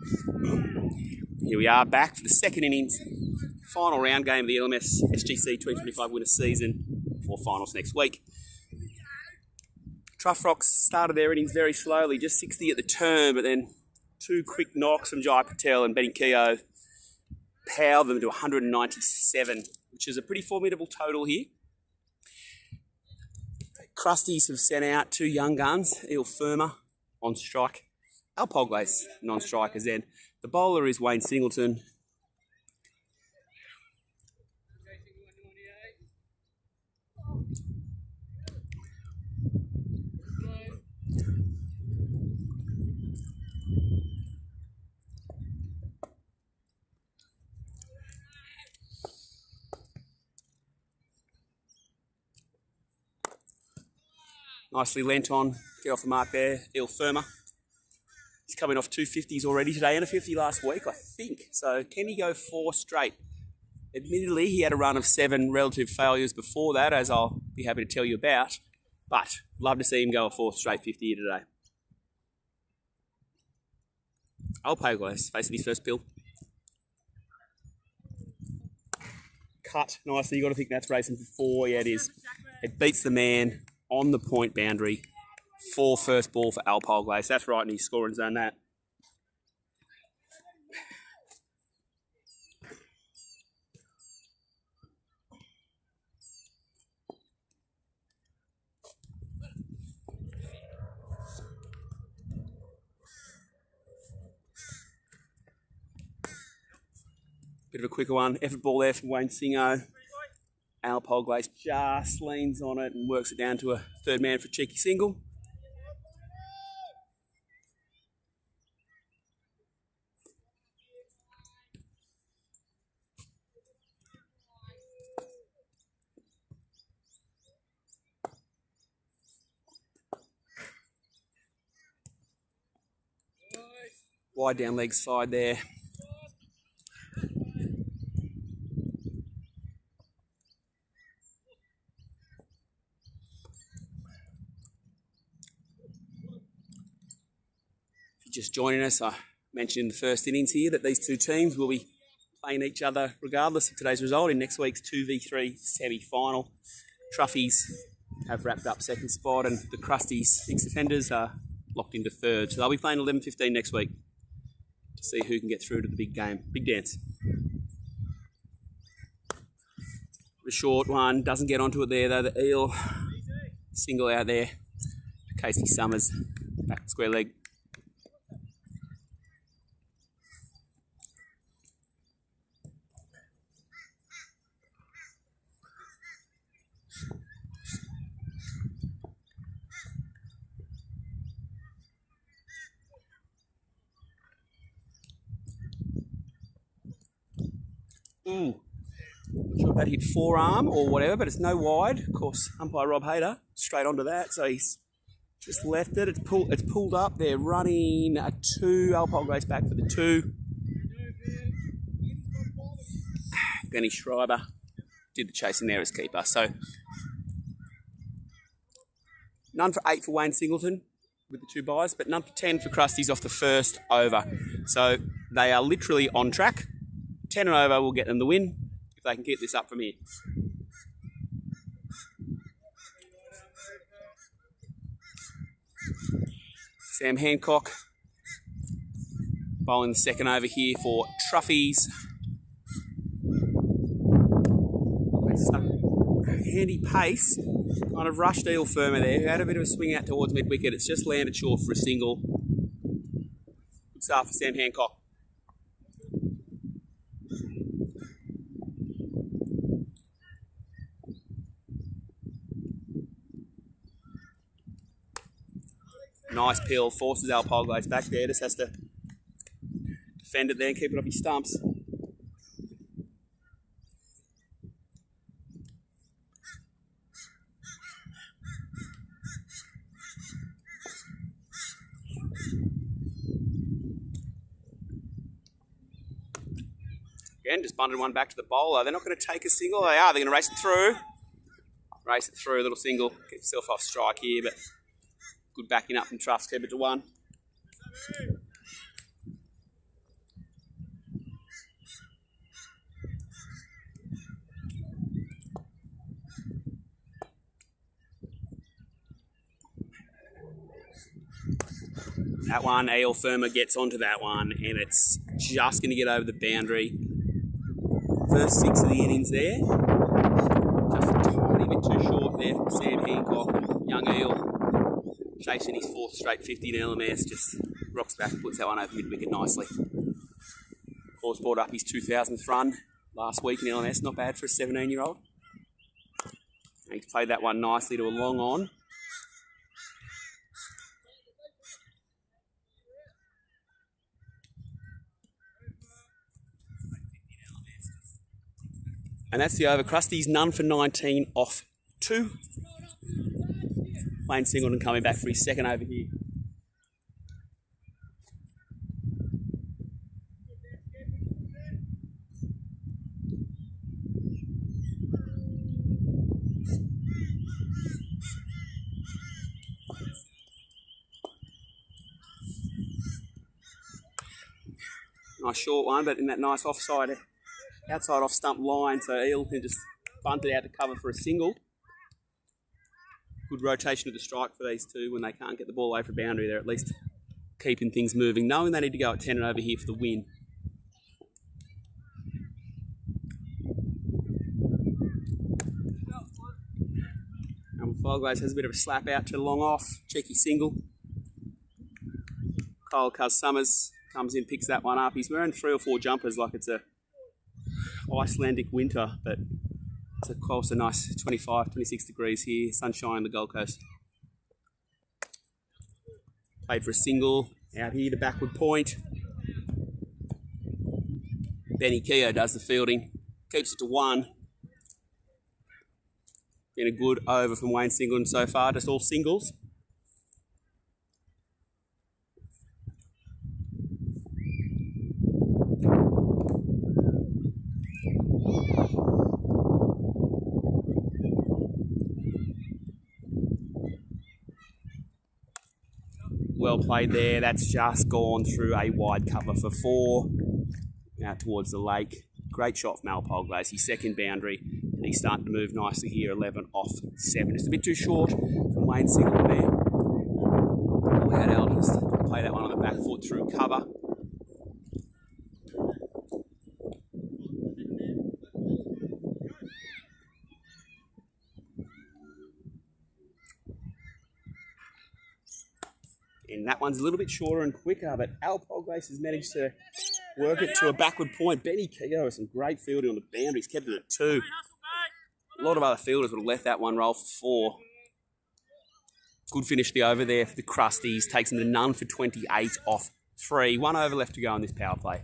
Here we are back for the second innings, final round game of the LMS SGC 2025 winter season before finals next week. Troughrocks started their innings very slowly, just 60 at the turn, but then two quick knocks from Jai Patel and Benny Keogh powered them to 197, which is a pretty formidable total here. Krusties have sent out two young guns, Il Firma on strike, Alpoglace non-strikers then. The bowler is Wayne Singleton. Nicely lent on, get off the mark there, Il Firma. He's coming off 250s already today and a 50 last week, I think. So can he go 4 straight? Admittedly, he had a run of 7 relative failures before that, as I'll be happy to tell you about. But love to see him go a 4th straight 50 here today. Alpoglace facing his first pill. Cut nicely. You've got to think that's racing for 4. Yeah, it is. It beats the man on the point boundary. 4 first ball for Alpoglace. That's right in his scoring zone, that. Bit of a quicker one. Effort ball there from Wayne Singo. Alpoglace just leans on it and works it down to a third man for a cheeky single. Wide down leg side there. If you're just joining us, I mentioned in the first innings here that these two teams will be playing each other regardless of today's result in next week's 2v3 semi-final. Truffies have wrapped up 2nd spot and the Krusties 6 defenders are locked into 3rd. So they'll be playing 11:15 next week to see who can get through to the big game, big dance. The short one doesn't get onto it there though. The eel single out there. Casey Summers back square leg. Not sure if that hit forearm or whatever, but it's no wide. Of course, umpire Rob Hayter straight onto that, so he's just left it. It's pulled up. They're running a 2. Alpoglace back for the 2. Benny Schreiber did the chasing there as keeper. So none for 8 for Wayne Singleton with the 2 byes, but none for 10 for Krusties off the first over. So they are literally on track. 10 and over will get them the win if they can keep this up from here. Sam Hancock bowling the 2nd over here for Truffies. Handy pace, kind of rushed Il Firma there, who had a bit of a swing out towards mid-wicket. It's just landed short for a single. Good start for Sam Hancock. Nice pill, forces Alpoglace back there, just has to defend it there and keep it off his stumps. Again, just bunted one back to the bowler. They're not going to take a single, they are. They're going to race it through. Race it through, a little single, get yourself off strike here, but good backing up from Troughs, keep it to 1. That one, Eel Firma gets onto that one, and it's just going to get over the boundary. First 6 of the innings there. Just a tiny bit too short there from Sam Hancock. Young Eel chasing his 4th straight 50 in LMS, just rocks back and puts that one over mid-wicket nicely. Of course, brought up his 2000th run last week in LMS, not bad for a 17-year-old. He's played that one nicely to a long on. And that's the over. Krusty's none for 19 off 2. Wayne Singleton coming back for his second over here. Nice short one, but in that nice outside off stump line, so Eel can just bunt it out to cover for a single. Good rotation of the strike for these two when they can't get the ball over the boundary. They're at least keeping things moving, knowing they need to go at 10 and over here for the win. Fileglaze has a bit of a slap out to long off, cheeky single. Kyle Cuz Summers comes in, picks that one up. He's wearing 3 or 4 jumpers like it's a Icelandic winter, but it's of course a nice 25, 26 degrees here, sunshine on the Gold Coast. Played for a single, out here the backward point. Benny Keogh does the fielding, keeps it to 1. Been a good over from Wayne Singleton so far, just all singles. Well played there. That's just gone through a wide cover for 4. Out towards the lake. Great shot from Al Polglaze, his second boundary. And he's starting to move nicely here, 11 off 7. Just a bit too short from Wayne Singleton there. Allowed Al just to play that one on the back foot through cover. And that one's a little bit shorter and quicker, but Al Polglaze has managed to work it to a backward point. Benny Keogh has some great fielding on the boundary. He's kept it at 2. A lot of other fielders would have left that one roll for 4. Good finish the over there for the Krusties. Takes them to none for 28 off 3. 1 over left to go on this power play.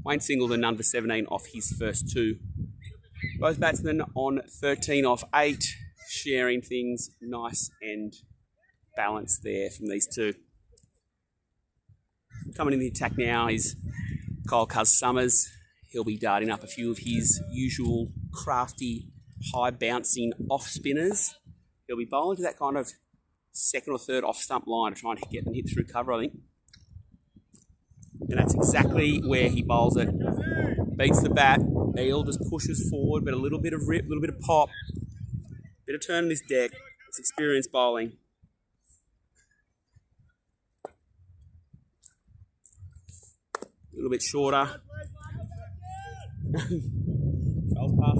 Wayne Singleton none for 17 off his first 2. Both batsmen on 13 off 8. Sharing things nice and balanced there from these two. Coming in the attack now is Kyle Cuz Summers. He'll be darting up a few of his usual crafty, high-bouncing off-spinners. He'll be bowling to that kind of second or third off-stump line to try and get them hit through cover, I think. And that's exactly where he bowls it. Beats the bat. Eel just pushes forward, but a little bit of rip, a little bit of pop. Bit of turn in this deck. It's experienced bowling. A little bit shorter. Charles pass.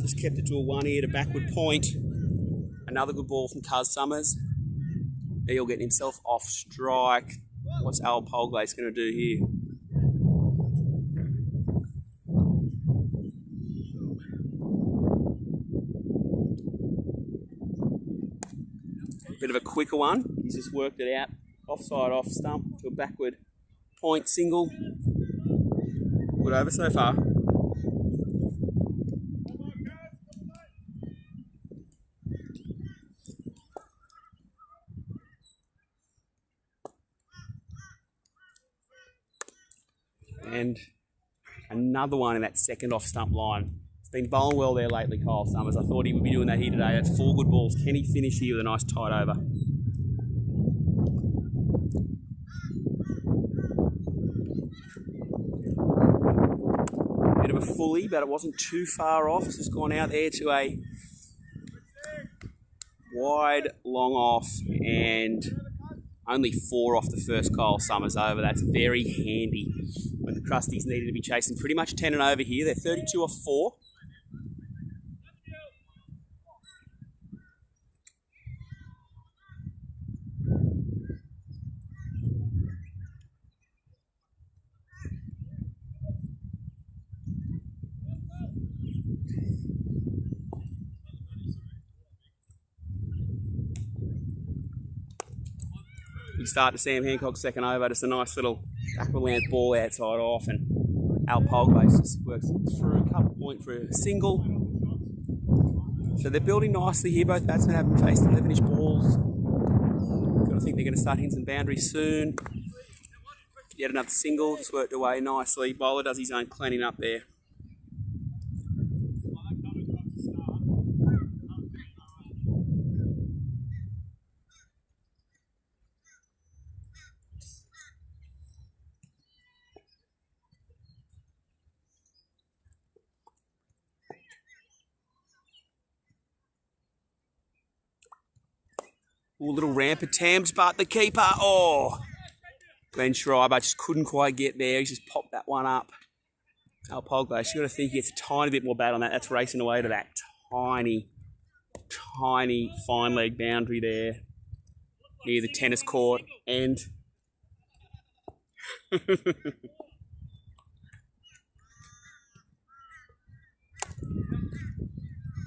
Just kept it to a 1 here to backward point. Another good ball from Cuz Summers. Eel getting himself off strike. What's Al Polglaze going to do here? Bit of a quicker one. He's just worked it out. Offside off stump to a backward point single. Good over so far. And another one in that second off stump line. It's been bowling well there lately, Kyle Summers. I thought he would be doing that here today. That's 4 good balls. Can he finish here with a nice tight over? Bit of a fully, but it wasn't too far off. It's just gone out there to a wide, long off, and Only 4 off the first Kyle Summers over. That's very handy when the Krusties needed to be chasing pretty much 10 and over here. They're 32 off 4. We start to Sam Hancock's second over, just a nice little back-of-the-length ball outside off, and Al Polglace just works through a couple point for a single. So they're building nicely here. Both batsmen haven't faced 11-inch balls. Got to think they're going to start hitting some boundaries soon. Yet another single, just worked away nicely. Bowler does his own cleaning up there. Ooh, little ramp attempts, but the keeper, Glenn Schreiber just couldn't quite get there. He's just popped that one up. Al Polglace, you've got to think he gets a tiny bit more bat on that. That's racing away to that tiny fine leg boundary there near the tennis court. And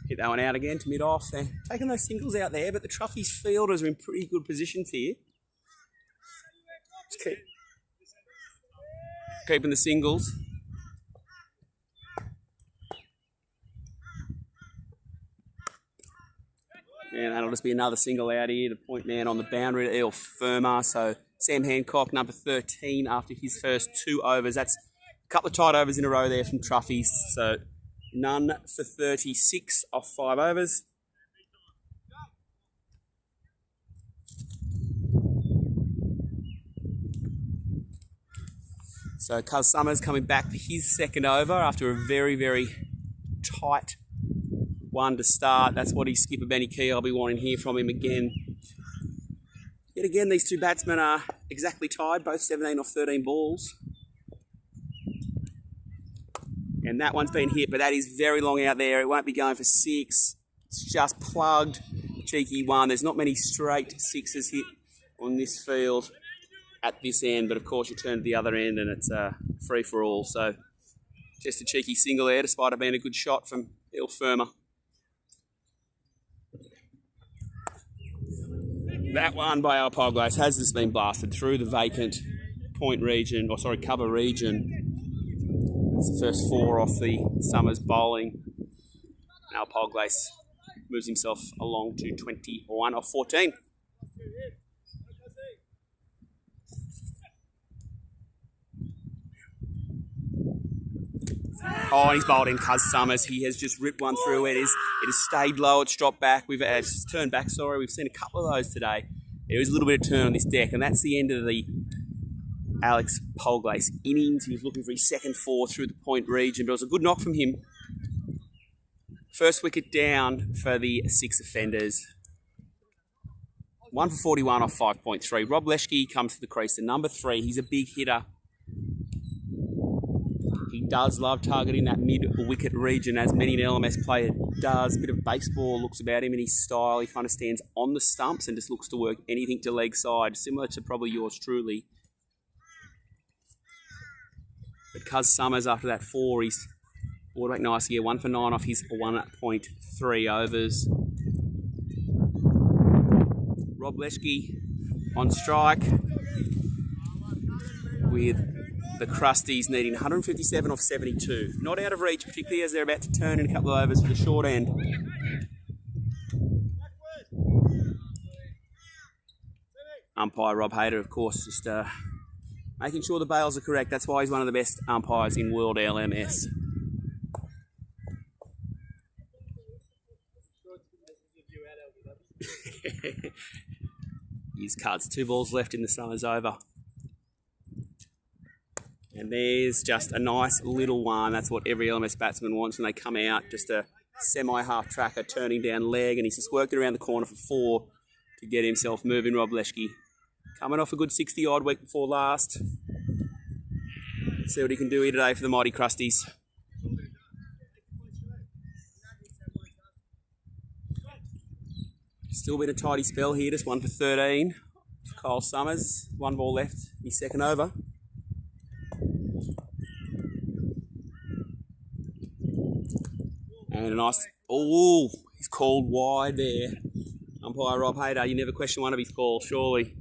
hit that one out again to mid-off. They're taking those singles out there, but the Truffy's fielders are in pretty good positions here. Just keeping the singles. And that'll just be another single out here. The point man on the boundary, Eel Firma. So Sam Hancock, number 13, after his first 2 overs. That's a couple of tight overs in a row there from Truffy's. So none for 36 off 5 overs. So Cuz Summers coming back for his second over after a very, very tight one to start. That's what his skipper Benny Key will be wanting here from him again. Yet again, these two batsmen are exactly tied, both 17 off 13 balls. And that one's been hit, but that is very long out there. It won't be going for 6. It's just plugged. Cheeky one. There's not many straight 6s hit on this field at this end, but of course you turn to the other end and it's free for all. So just a cheeky single there, despite it being a good shot from Eel Firma. That one by Al Polglace has just been blasted through the vacant point region, cover region. It's the first 4 off the Summers bowling. Al Polglace moves himself along to 21 off 14. Oh, and he's bowled in Cuz Summers. He has just ripped one through. It has stayed low. It's dropped back. It's turned back, sorry. We've seen a couple of those today. There was a little bit of turn on this deck, and that's the end of the Alex Polglace innings. He was looking for his second 4 through the point region, but it was a good knock from him. First wicket down for the 6 offenders. 1 for 41 off 5.3. Rob Leschke comes to the crease, the number 3. He's a big hitter. He does love targeting that mid-wicket region, as many an LMS player does. A bit of baseball looks about him in his style. He kind of stands on the stumps and just looks to work anything to leg side, similar to probably yours truly. But Cuz Summers, after that 4, he's brought back nicely here. 1 for 9 off his 1.3 overs. Rob Leschke on strike with the Krusties needing 157 off 72. Not out of reach, particularly as they're about to turn in a couple of overs for the short end. Umpire Rob Hayter, of course, just making sure the bails are correct. That's why he's one of the best umpires in World LMS. Here's Cuz. 2 balls left in the Summers over. And there's just a nice little one. That's what every LMS batsman wants when they come out. Just a semi-half tracker turning down leg. And he's just worked it around the corner for 4 to get himself moving. Rob Leschke Coming off a good 60 odd week before last. See what he can do here today for the mighty Krusties. Still been a tidy spell here, just 1 for 13. Kyle Summers, 1 ball left, his second over. And a nice, oh, he's called wide there. Umpire Rob Hayter, you never question one of his calls, surely.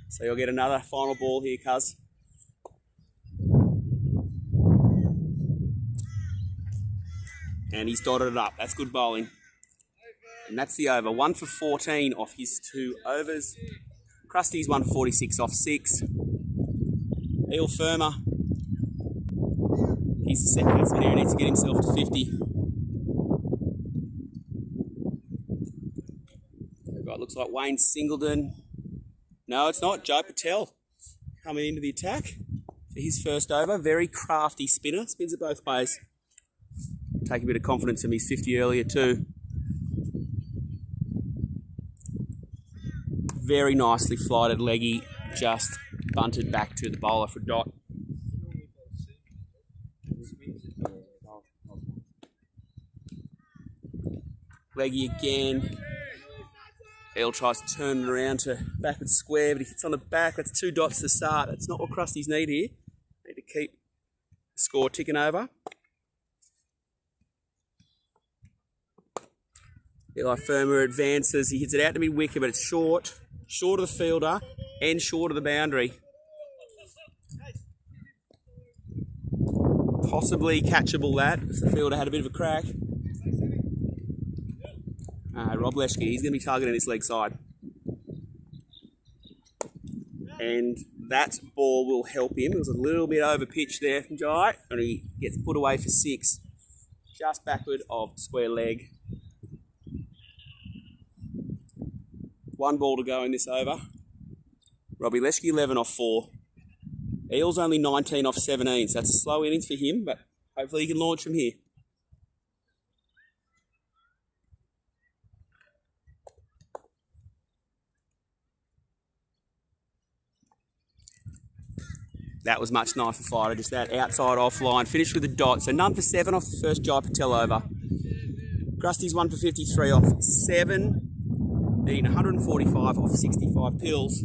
So you'll get another final ball here, cuz. And he's dotted it up, that's good bowling. And that's the over. 1 for 14 off his 2 overs. Krusty's 1 for 46 off 6. Eel Firmer. He's the second batsman here. He needs to get himself to 50. It looks like Wayne Singleton. No, it's not. Joe Patel coming into the attack for his first over. Very crafty spinner. Spins it both ways. Take a bit of confidence from his 50 earlier too. Very nicely flighted leggy, just bunted back to the bowler for a dot. Leggy again. Eel tries to turn it around to backward square, but he hits on the back. That's 2 dots to start. That's not what Krusty's need here. Need to keep the score ticking over. Eli Firmer advances. He hits it out to mid-wicket, but it's short. Short of the fielder and short of the boundary. Possibly catchable that, if the fielder had a bit of a crack. Rob Leschke, he's going to be targeting this leg side. And that ball will help him. It was a little bit over pitch there from Jai, and he gets put away for 6. Just backward of square leg. 1 ball to go in this over. Robbie Leschke 11 off 4. Eel's only 19 off 17, so that's a slow innings for him, but hopefully he can launch from here. That was much nicer fighter, just that outside offline. Finished with a dot, so none for 7 off the first Jai Patel over. Krusty's 1 for 53 off 7. 145 off 65 pills.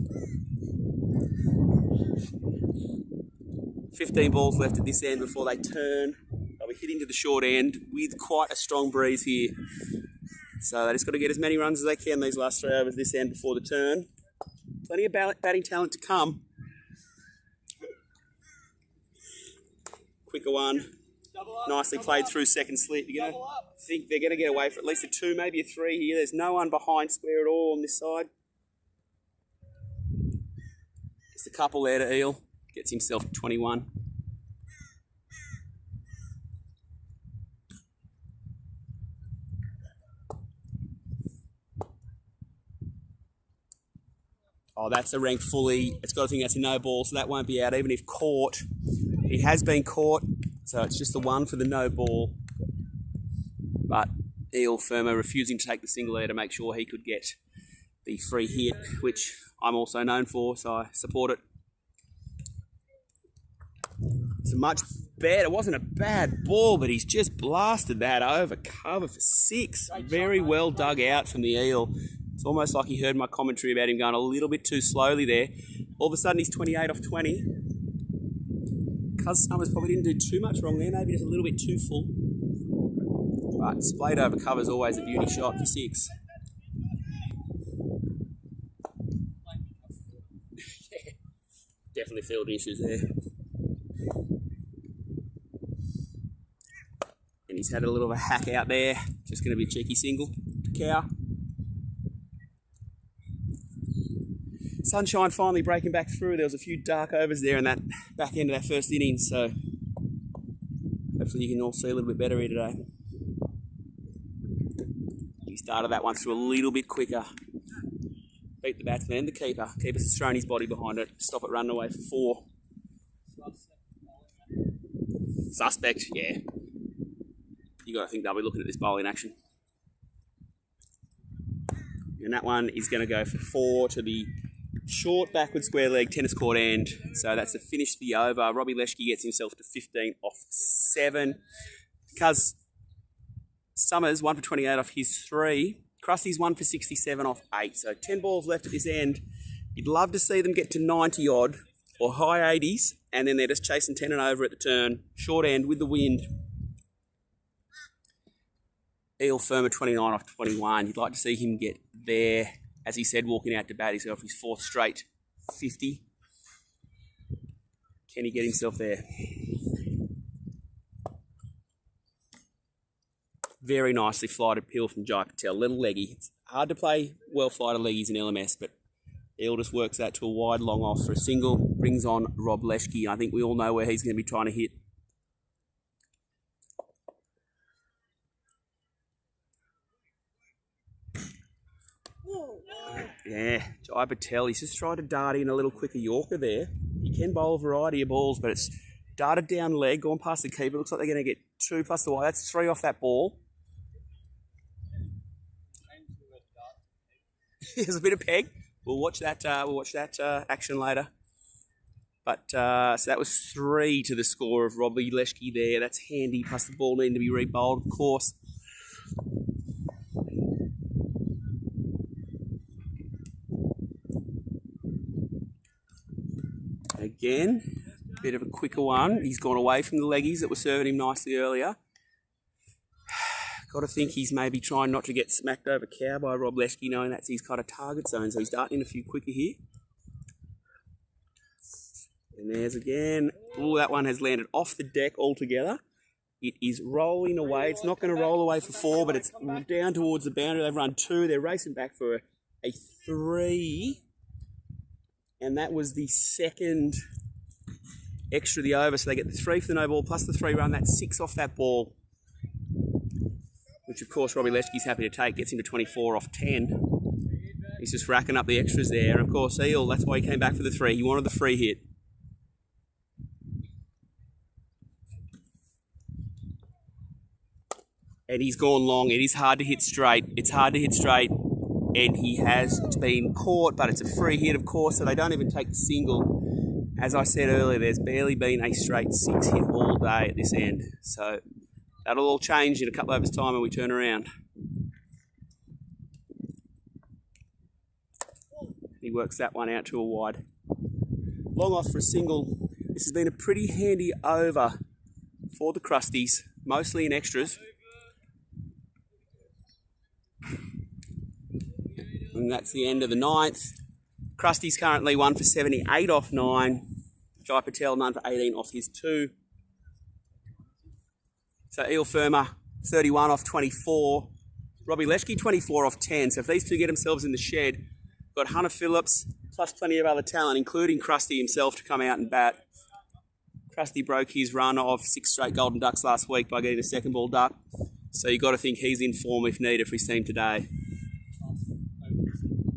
15 balls left at this end before they turn. They'll be hitting to the short end with quite a strong breeze here. So they just got to get as many runs as they can these last 3 overs this end before the turn. Plenty of batting talent to come. Quicker one. Nicely played through second slip. You're going to think they're going to get away for at least a 2, maybe a 3 here. There's no one behind square at all on this side. Just a couple there to Eel. Gets himself 21. Oh, that's a rank fully. It's got to think that's a no ball, so that won't be out even if caught. He has been caught. So it's just the 1 for the no ball. But Eel Firmer refusing to take the single there to make sure he could get the free hit, which I'm also known for, so I support it. It's a much better. It wasn't a bad ball, but he's just blasted that over cover for 6. Very well dug out from the Eel. It's almost like he heard my commentary about him going a little bit too slowly there. All of a sudden he's 28 off 20. Cuz Summers probably didn't do too much wrong there, maybe just a little bit too full. But splayed over cover is always a beauty shot for 6. Yeah, definitely fielding issues there. And he's had a little of a hack out there. Just going to be a cheeky single to Cow. Sunshine finally breaking back through. There was a few dark overs there in that back end of that first innings, so hopefully you can all see a little bit better here today. He started that one through a little bit quicker. Beat the batsman and the keeper. Keeper's just thrown his body behind it. Stop it running away for 4. Suspect, yeah. You got to think they'll be looking at this bowling action. And that one is going to go for 4 to the short backward square leg tennis court end. So that's the finish of the over. Robbie Leschke gets himself to 15 off 7. Because Summers 1 for 28 off his 3. Krusty's 1 for 67 off 8. So 10 balls left at this end. You'd love to see them get to 90 odd or high 80s, and then they're just chasing 10 and over at the turn. Short end with the wind. Eel Firma 29 off 21. You'd like to see him get there. As he said, walking out to bat, he's off his 4th straight 50. Can he get himself there? Very nicely flighted pill from Jai Patel. Little leggy. It's hard to play well flighted leggies in LMS, but Eel just works that to a wide long off for a single. Brings on Rob Leschke. I think we all know where he's going to be trying to hit. Yeah, Jai Patel, he's just tried to dart in a little quicker Yorker there. He can bowl a variety of balls, but it's darted down leg, gone past the keeper. Looks like they're going to get 2 plus the wide. That's 3 off that ball. There's a bit of peg. We'll watch that action later. But so that was 3 to the score of Robbie Leschke there. That's handy, plus the ball needing to be rebowled, of course. Again, bit of a quicker one. He's gone away from the leggies that were serving him nicely earlier. Got to think he's maybe trying not to get smacked over cow by Rob Leschke, knowing that's his kind of target zone. So he's darting in a few quicker here. And there's again. Oh, that one has landed off the deck altogether. It is rolling away. It's not going to roll away for 4, but it's down towards the boundary. They've run 2. They're racing back for a 3. And that was the second extra of the over. So they get the 3 for the no ball plus the 3 run. That's 6 off that ball, which of course Robbie Leschke's happy to take. Gets him to 24 off 10. He's just racking up the extras there. And of course Eel, that's why he came back for the 3. He wanted the free hit. And he's gone long. It is hard to hit straight. It's hard to hit straight. And he has been caught, but it's a free hit, of course, so they don't even take the single. As I said earlier, there's barely been a straight 6 hit all day at this end. So that'll all change in a couple of hours' time when we turn around. He works that one out to a wide. Long off for a single. This has been a pretty handy over for the Krusties, mostly in extras. And that's the end of the 9th. Krusty's currently 1 for 78 off 9. Jai Patel 9 for 18 off his 2. So Eel Firma 31 off 24. Robbie Leschke 24 off 10. So if these two get themselves in the shed, got Hunter Phillips plus plenty of other talent, including Krusty himself, to come out and bat. Krusty broke his run of 6 straight Golden Ducks last week by getting a second ball duck. So you've got to think he's in form if needed for his team today.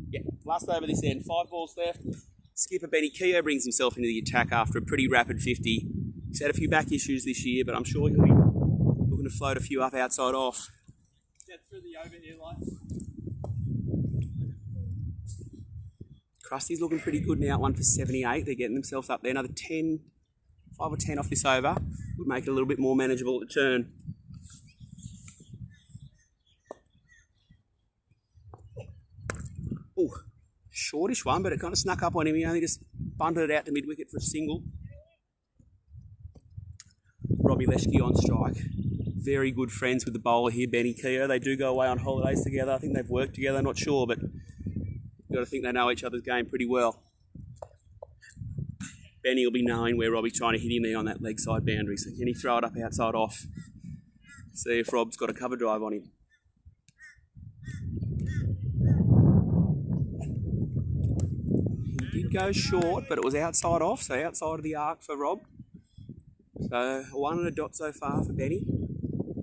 Yeah, last over this end, 5 balls left. Skipper Benny Keogh brings himself into the attack after a pretty rapid 50. He's had a few back issues this year, but I'm sure he'll be looking to float a few up outside off. Get through the over here, like. Krusty's looking pretty good now, 1 for 78. They're getting themselves up there. Another 10, 5 or 10 off this over would make it a little bit more manageable at the turn. Oh, shortish one, but it kind of snuck up on him. He only just bunted it out to mid-wicket for a single. Robbie Leschke on strike. Very good friends with the bowler here, Benny Keogh. They do go away on holidays together. I think they've worked together, not sure, but you've got to think they know each other's game pretty well. Benny will be knowing where Robbie's trying to hit him there on that leg side boundary. So can he throw it up outside off? See if Rob's got a cover drive on him. He did go short, but it was outside off, so outside of the arc for Rob. So 1 and a dot so far for Benny.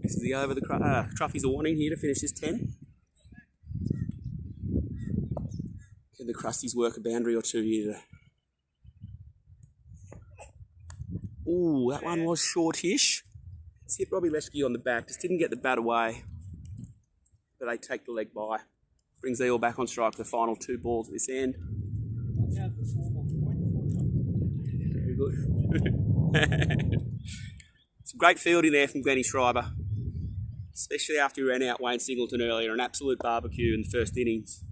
This is the over the Truffies are wanting here to finish this 10. Can the Krusties work a boundary or two here? Ooh, that one was shortish. It's hit Robbie Leschke on the back, just didn't get the bat away. But they take the leg by. Brings Eel back on strike for the final 2 balls at this end. Very good. Some great fielding there from Glennie Schreiber, especially after he ran out Wayne Singleton earlier. An absolute barbecue in the first innings.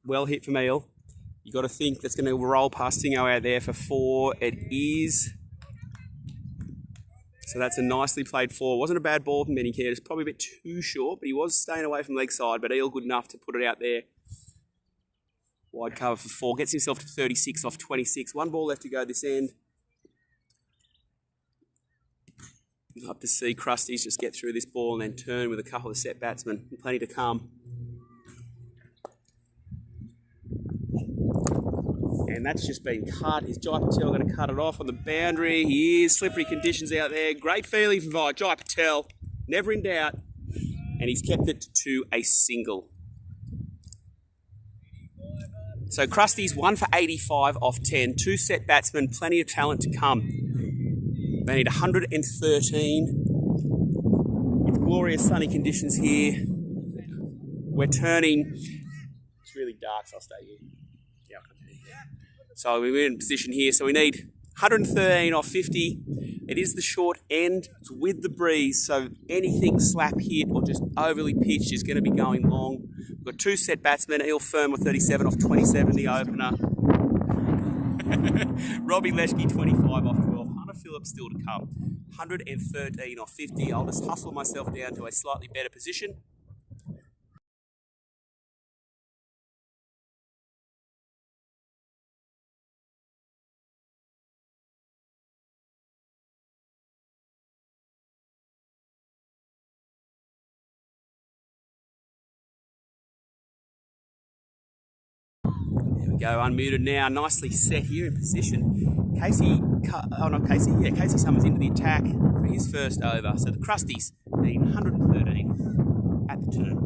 Well hit from Eel. You got to think that's going to roll past Singo out there for 4. It is. So that's a nicely played 4. Wasn't a bad ball from Benny Kerr. It's probably a bit too short, but he was staying away from leg side. But Eel good enough to put it out there. Wide cover for 4. Gets himself to 36 off 26. 1 ball left to go this end. Up to see Krusty just get through this ball and then turn with a couple of set batsmen. Plenty to come. And that's just been cut. Is Jai Patel going to cut it off on the boundary? He is. Slippery conditions out there. Great feeling from Jai Patel. Never in doubt. And he's kept it to a single. So Krusty's 1 for 85 off 10. 2 set batsmen. Plenty of talent to come. They need 113. It's glorious sunny conditions here. We're turning. It's really dark, so I'll stay here. Yeah, so we're in position here. So we need 113 off 50. It is the short end. It's with the breeze. So anything slap hit or just overly pitched is going to be going long. We've got 2 set batsmen. Eel firm with 37 off 27, the opener. Robbie Leschke, 25 off 12. Hunter Phillips still to come. 113 off 50. I'll just hustle myself down to a slightly better position. There we go, unmuted now, nicely set here in position. Casey Summers into the attack for his first over. So the Krusties need 113 at the turn.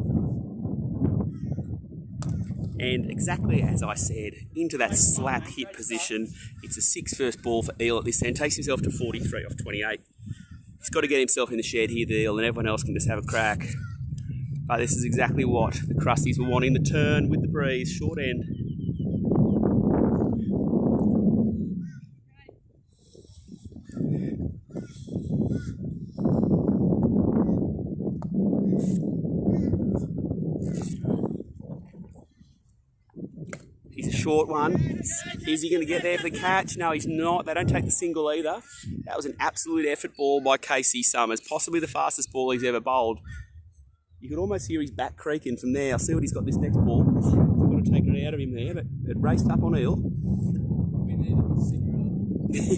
And exactly as I said, into that slap hit position. It's a 6 first ball for Eel at this end. Takes himself to 43 off 28. He's got to get himself in the shed here, the Eel, and everyone else can just have a crack. But this is exactly what the Krusties were wanting, the turn with the breeze, short end. He's a short one. Is he going to get there for the catch? No, he's not. They don't take the single either. That was an absolute effort ball by Casey Summers, possibly the fastest ball he's ever bowled. You could almost hear his back creaking from there. I'll see what he's got this next ball. I'm going to take it out of him there, but it raced up on Eel.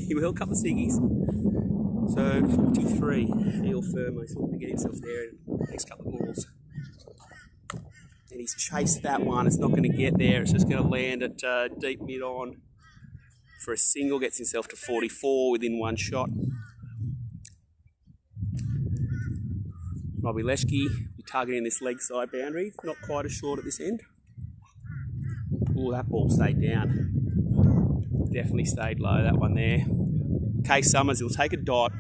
He will, a couple of ciggies. So 43, Eel firm. He's looking to get himself there in the next couple of balls. And he's chased that one. It's not going to get there. It's just going to land at deep mid on for a single. Gets himself to 44 within 1 shot. Robbie Leschke targeting this leg side boundary. Not quite as short at this end. Oh, that ball stayed down. Definitely stayed low, that one there. Case Summers, he'll take a dot.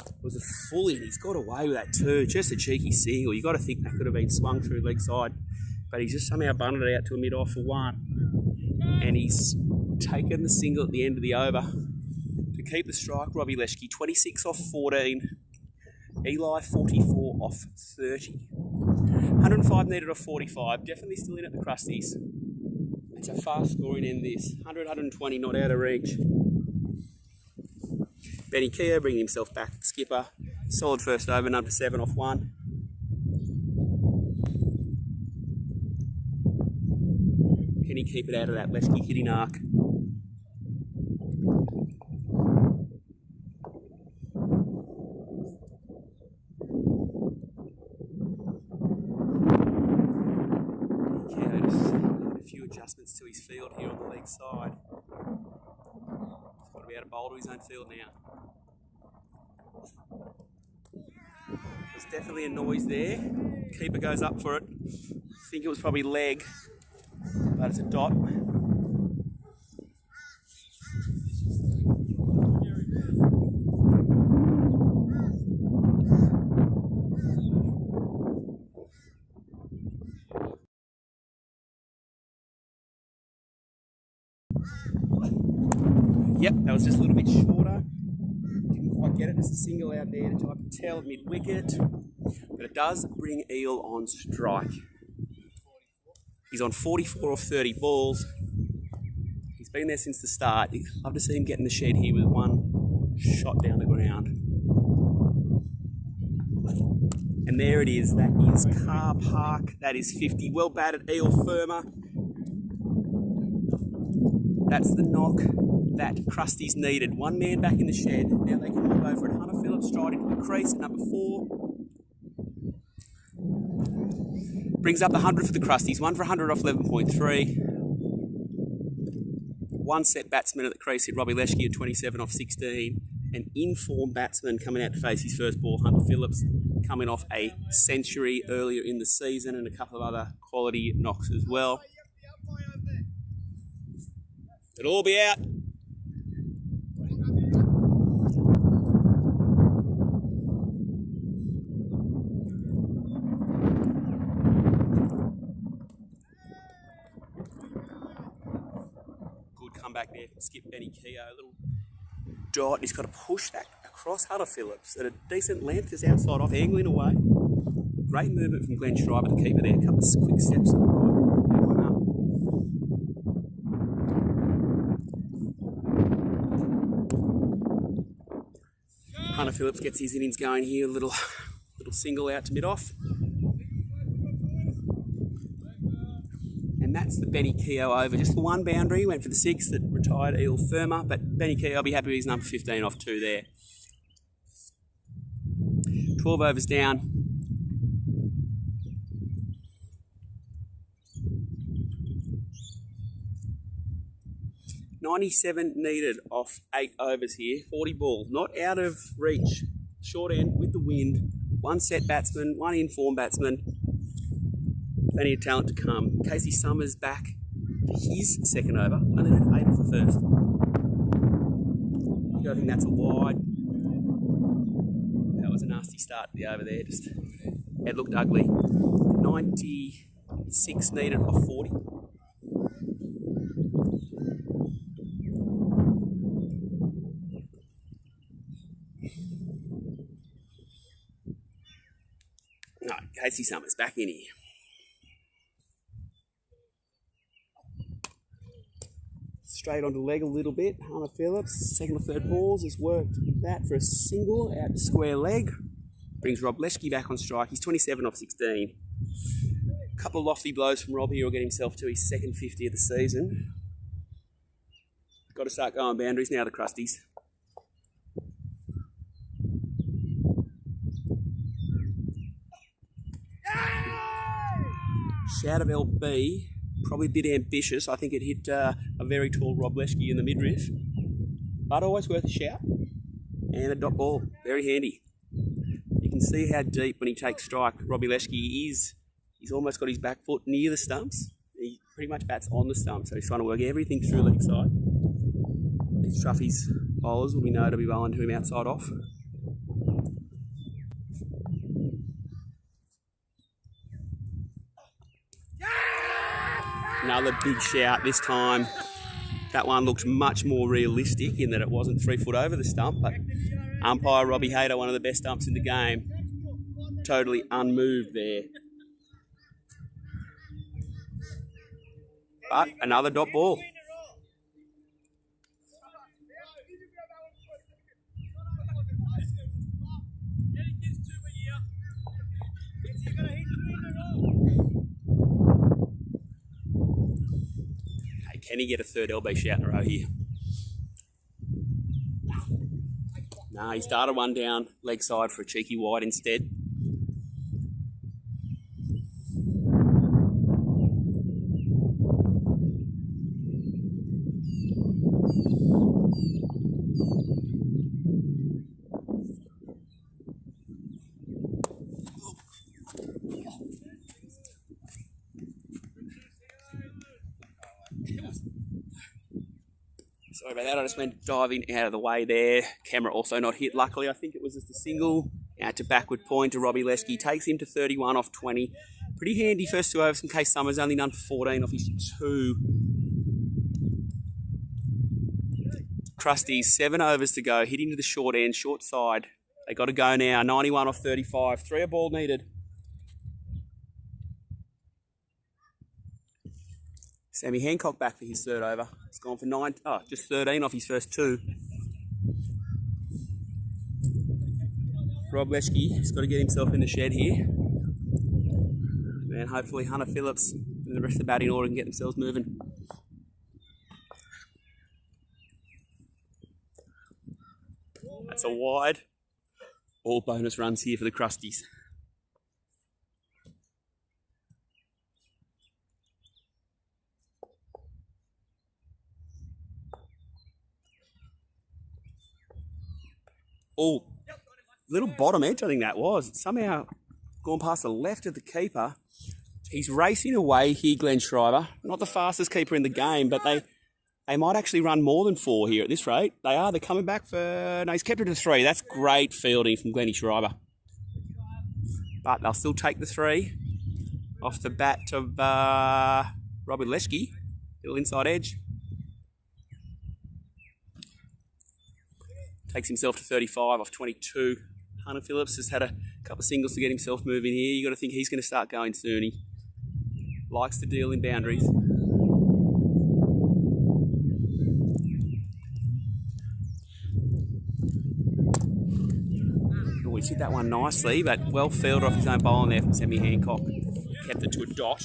It was a full in. He's got away with that too. Just a cheeky single. You got to think that could have been swung through leg side. But he's just somehow bundled it out to a mid-off for 1. And he's taken the single at the end of the over to keep the strike. Robbie Leschke, 26 off 14. Eli, 44 off 30. 105 needed off 45. Definitely still in at the Krusties. It's a fast scoring end this. 100, 120 not out of reach. Benny Keogh bringing himself back. Skipper. Solid first over, number 7 off 1. Can he keep it out of that Leschke hitting arc? Keogh just a few adjustments to his field here on the leg side. He's got to be able to bowl to his own field now. There's definitely a noise there. Keeper goes up for it. think it was probably leg, but it's a dot. Yep, that was just a little bit shorter. Didn't quite get it. There's a single out there to type of tell mid-wicket. But it does bring Eel on strike. He's on 44 of 30 balls. He's been there since the start. I'd love to see him get in the shed here with one shot down the ground. And there it is. That is Car Park. That is 50. Well batted, Eel firmer. That's the knock that Krusty's needed. One man back in the shed. Now they can all go for it. Hunter Phillips straight into the crease at number 4. Brings up the 100 for the Krusties. 1 for 100 off 11.3. One set batsman at the crease hit Robbie Leshke at 27 off 16. An in-form batsman coming out to face his first ball, Hunter Phillips, coming off a century earlier in the season and a couple of other quality knocks as well. It'll all be out. Good comeback there from Skip Benny Keogh. A little dot. He's got to push that across Hunter Phillips at a decent length, just outside off, angling away. Great movement from Glenn Schreiber, the keeper there. A couple of quick steps to the right. That one up. Hunter Phillips gets his innings going here, a little single out to mid-off. And that's the Benny Keogh over. Just the one boundary, went for the 6 that retired Eel firmer, but Benny Keogh will be happy with his number 15 off 2 there. 12 overs down. $97 needed off 8 overs here. 40 balls, not out of reach. Short end with the wind. One set batsman, one in-form batsman. Plenty of talent to come. Casey Summers back for his second over. Only left 8 off the first. I think that's a wide. That was a nasty start to the over there. Just it looked ugly. 96 needed off 40. No, Casey Summers back in here. Straight onto leg a little bit. Hunter Phillips, second or third balls, has worked that for a single out to square leg. Brings Rob Leshke back on strike. He's 27 off 16. A couple of lofty blows from Rob here will get himself to his second 50 of the season. Got to start going boundaries now, the Krusties. Shout of LB, probably a bit ambitious. I think it hit a very tall Rob Leshke in the midriff, but always worth a shout. And a dot ball, very handy. You can see how deep when he takes strike Robbie Leshke is. He's almost got his back foot near the stumps. He pretty much bats on the stump, so he's trying to work everything through leg side. These Truffy's bowlers will be known to be bowling to him outside off. Another big shout this time. That one looked much more realistic in that it wasn't 3 foot over the stump, but umpire Robbie Hayter, one of the best stumps in the game, totally unmoved there. But another dot ball. Can he get a third LB shout in a row here? No, he started one down, leg side for a cheeky wide instead. Sorry about that, I just went diving out of the way there. Camera also not hit. Luckily, I think it was just a single out to backward point to Robbie Leschke. Takes him to 31 off 20. Pretty handy first 2 overs from Case Summers, only done 14 off his 2. Krusty, 7 overs to go, hitting to the short end, short side. They got to go now, 91 off 35. 3 a ball needed. Sammy Hancock back for his 3rd over. It's gone for just 13 off his first 2. Rob Leschke has got to get himself in the shed here. And hopefully Hunter Phillips and the rest of the batting order can get themselves moving. That's a wide. All bonus runs here for the Krusties. Oh, little bottom edge I think that was. It's somehow gone past the left of the keeper. He's racing away here, Glenn Schreiber. Not the fastest keeper in the game, but they might actually run more than 4 here at this rate. They are. They're coming back for... No, he's kept it to 3. That's great fielding from Glennie Schreiber. But they'll still take the 3 off the bat of Robbie Leschke. Little inside edge. Takes himself to 35 off 22. Hunter Phillips has had a couple of singles to get himself moving here. You've got to think he's going to start going soon. He likes to deal in boundaries. Oh, he's hit that one nicely, but well fielded off his own bowling there from Sammy Hancock. Kept it to a dot.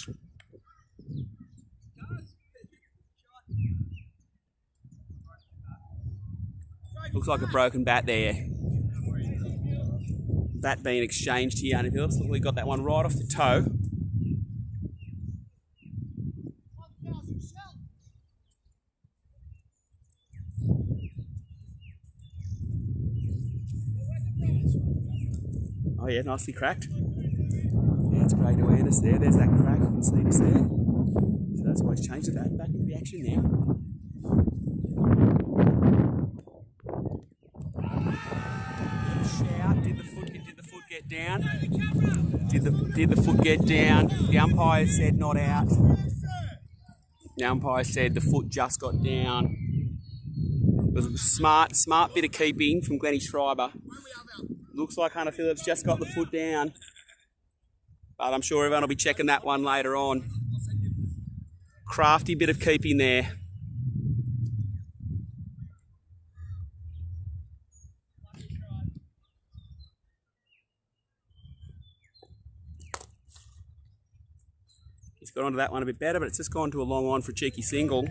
Looks like a broken bat there. Bat being exchanged here, Hunter Phillips. Look, we got that one right off the toe. Oh yeah, nicely cracked. Yeah, it's great awareness there. There's that crack. You can see this there. So that's why it's changed the bat back into the action now. Shout. Did the foot get down? Did the foot get down? The umpire said not out. The umpire said the foot just got down. It was a smart bit of keeping from Glennie Schreiber. Looks like Hunter Phillips just got the foot down. But I'm sure everyone will be checking that one later on. Crafty bit of keeping there. He's got onto that one a bit better, but it's just gone to a long on for a cheeky single.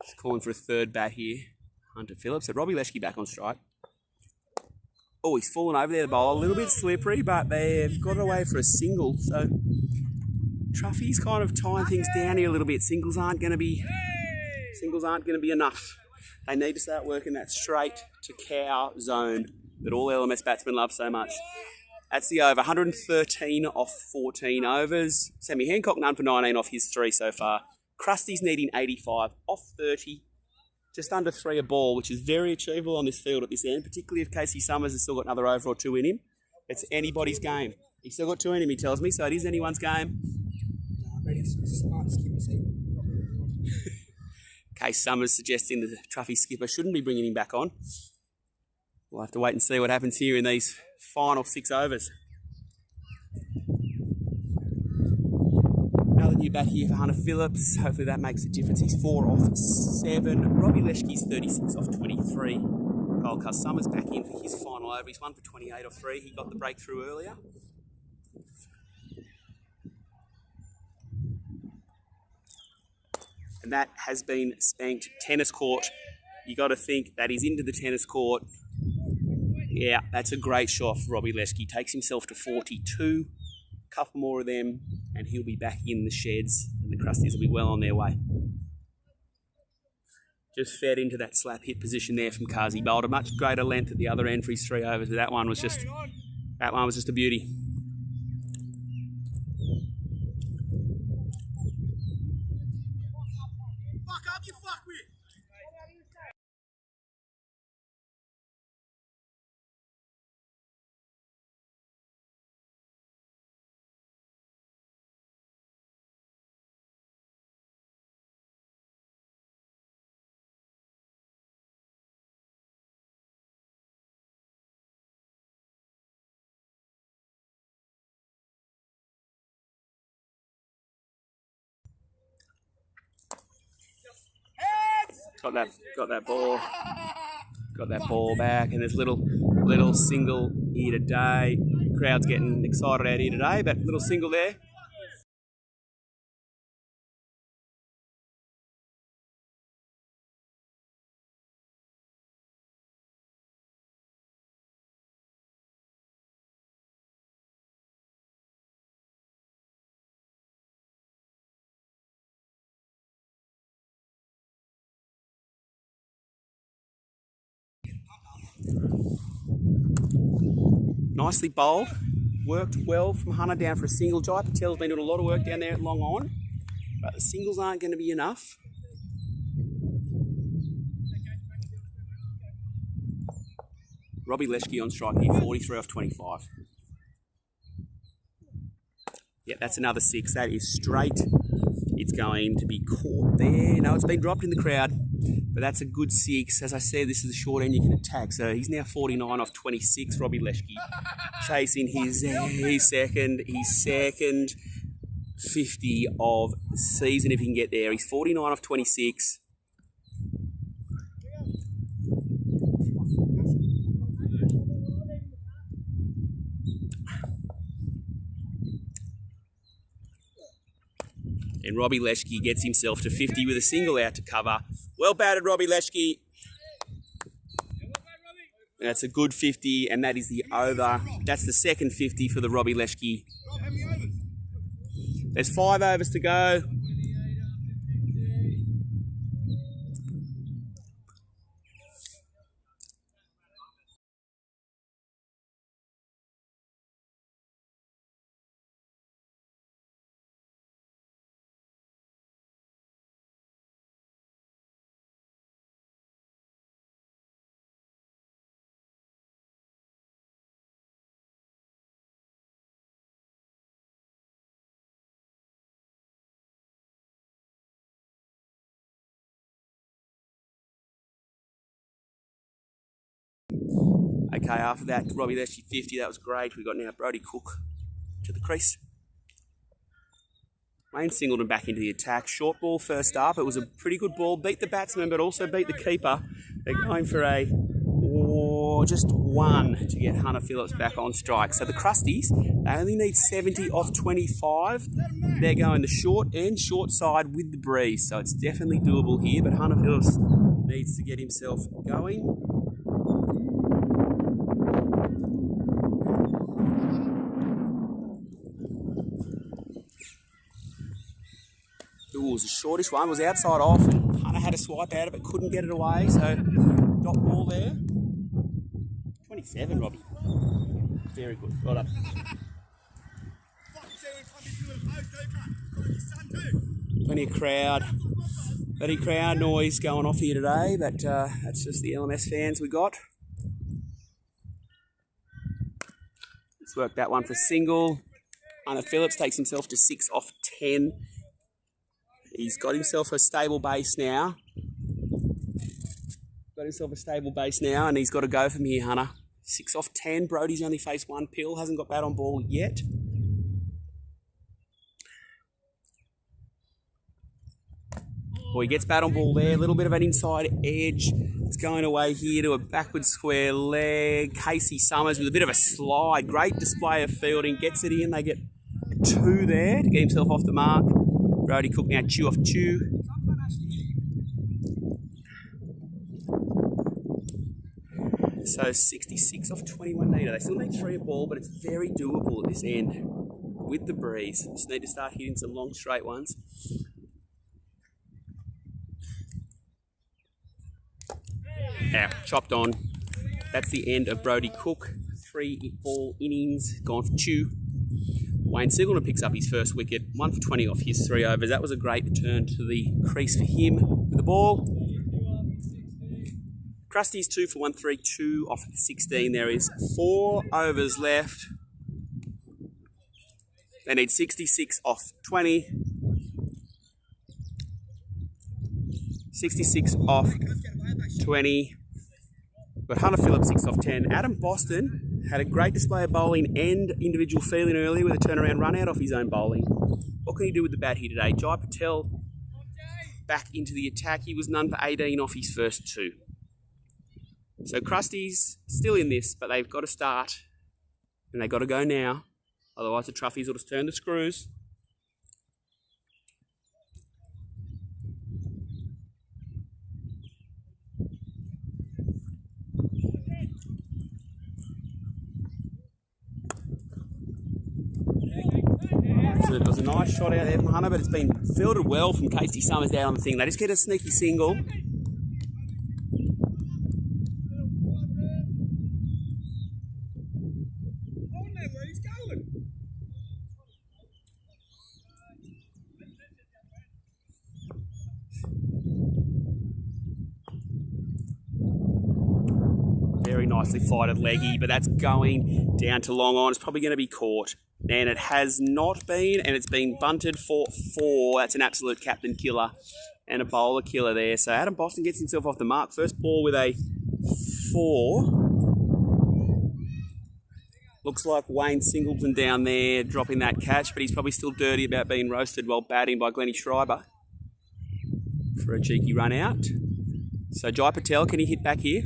Just calling for a 3rd bat here. Hunter Phillips. So Robbie Leschke back on strike. Oh, he's fallen over there, the bowler. A little bit slippery, but they've got away for a single. So Truffy's kind of tying things down here a little bit. Singles aren't going to be enough. They need to start working that straight to cow zone that all LMS batsmen love so much. That's the over. 113 off 14 overs. Sammy Hancock none for 19 off his 3 so far. Krusty's needing 85 off 30. Just under 3 a ball, which is very achievable on this field at this end, particularly if Casey Summers has still got another over or 2 in him. It's anybody's game. He's still got 2 in him, he tells me, so it is anyone's game. Case Summers suggesting that the Truffy skipper shouldn't be bringing him back on. We'll have to wait and see what happens here in these final 6 overs. Another new bat here for Hunter Phillips. Hopefully that makes a difference. He's 4 off 7. Robbie Leschke's 36 off 23. Gold Coast Summers back in for his final over. He's 1 for 28 off 3. He got the breakthrough earlier. And that has been spanked. Tennis court. You got to think that he's into the tennis court. Yeah, that's a great shot for Robbie Leschke. Takes himself to 42. Couple more of them, and he'll be back in the sheds, and the Krusties will be well on their way. just fed into that slap hit position there from Kazi. Bowled a much greater length at the other end for his 3 overs, but that one was just a beauty. Fuck up, you fuckwit! Got that ball back, and there's little single here today. Crowd's getting excited out here today, but little single there. Nicely bowled. Worked well from Hunter down for a single. Jai Patel's been doing a lot of work down there at long on, but the singles aren't going to be enough. Robbie Leschke on strike here, 43 off 25. Yeah, that's another 6. That is straight. It's going to be caught there. No, it's been dropped in the crowd, but that's a good 6. As I said, this is the short end you can attack. So he's now 49 off 26, Robbie Leschke. Chasing his second 50 of the season if he can get there. He's 49 off 26. And Robbie Leschke gets himself to 50 with a single out to cover. Well batted, Robbie Leschke. That's a good 50, and that is the over. That's the second 50 for the Robbie Leschke. There's 5 overs to go. Okay, after that, Robbie Leschke 50, that was great. We've got now Brody Cook to the crease. Wayne Singleton back into the attack. Short ball first up. It was a pretty good ball. Beat the batsman, but also beat the keeper. They're going for just 1 to get Hunter Phillips back on strike. So the Krusties, they only need 70 off 25. They're going the short end, short side with the breeze. So it's definitely doable here, but Hunter Phillips needs to get himself going. Ooh, it was a shortish one, was outside off, and Hunter had a swipe out of it, couldn't get it away, so dot ball there. 27, Robbie. Very good, well done. Plenty of crowd noise going off here today, but that's just the LMS fans we got. Let's work that one for single. Hunter Phillips takes himself to 6 off 10. He's got himself a stable base now. And he's got to go from here, Hunter. 6 off 10. Brody's only faced 1 pill, hasn't got bat on ball yet. Well, he gets bat on ball there. A little bit of an inside edge. It's going away here to a backward square leg. Casey Summers with a bit of a slide. Great display of fielding. Gets it in. They get 2 there to get himself off the mark. Brody Cook now 2 off 2. So 66 off 21 needed. They still need 3 a ball, but it's very doable at this end with the breeze. Just need to start hitting some long straight ones. chopped on. That's the end of Brodie Cook. 3 ball innings, gone for 2. Wayne Singleton picks up his first wicket, 1 for 20 off his 3 overs. That was a great return to the crease for him with the ball. Krusty's 2 for 132 off 16. There is 4 overs left. They need 66 off 20. 66 off 20. But Hunter Phillips 6 off 10. Adam Boston had a great display of bowling and individual feeling earlier with a turnaround run out off his own bowling. What can he do with the bat here today? Jai Patel back into the attack. He was none for 18 off his first 2. So Krusty's still in this, but they've got to start and they've got to go now. Otherwise the Truffies will just turn the screws. So it was a nice shot out there from Hunter, but it's been fielded well from Casey Summers down on the thing. They just get a sneaky single. Very nicely flighted leggy, but that's going down to long on. It's probably going to be caught. And it has not been, and it's been bunted for 4. That's an absolute captain killer and a bowler killer there. So Adam Boston gets himself off the mark. First ball with a 4. Looks like Wayne Singleton down there dropping that catch, but he's probably still dirty about being roasted while batting by Glennie Schreiber for a cheeky run out. So Jai Patel, can he hit back here?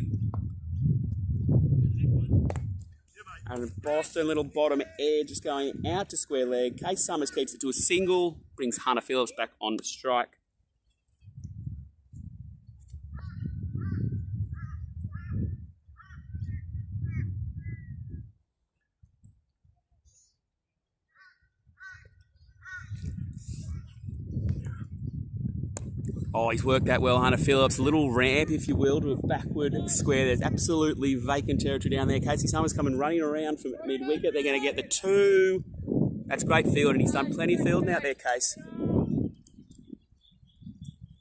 And Boston, little bottom edge, just going out to square leg. Case Summers keeps it to a single, brings Hunter Phillips back on the strike. Oh, he's worked that well, Hunter Phillips. A little ramp, if you will, to a backward square. There's absolutely vacant territory down there. Casey Summers coming running around from mid-wicket. They're going to get the 2. That's great field, and he's done plenty of fielding out there, Case.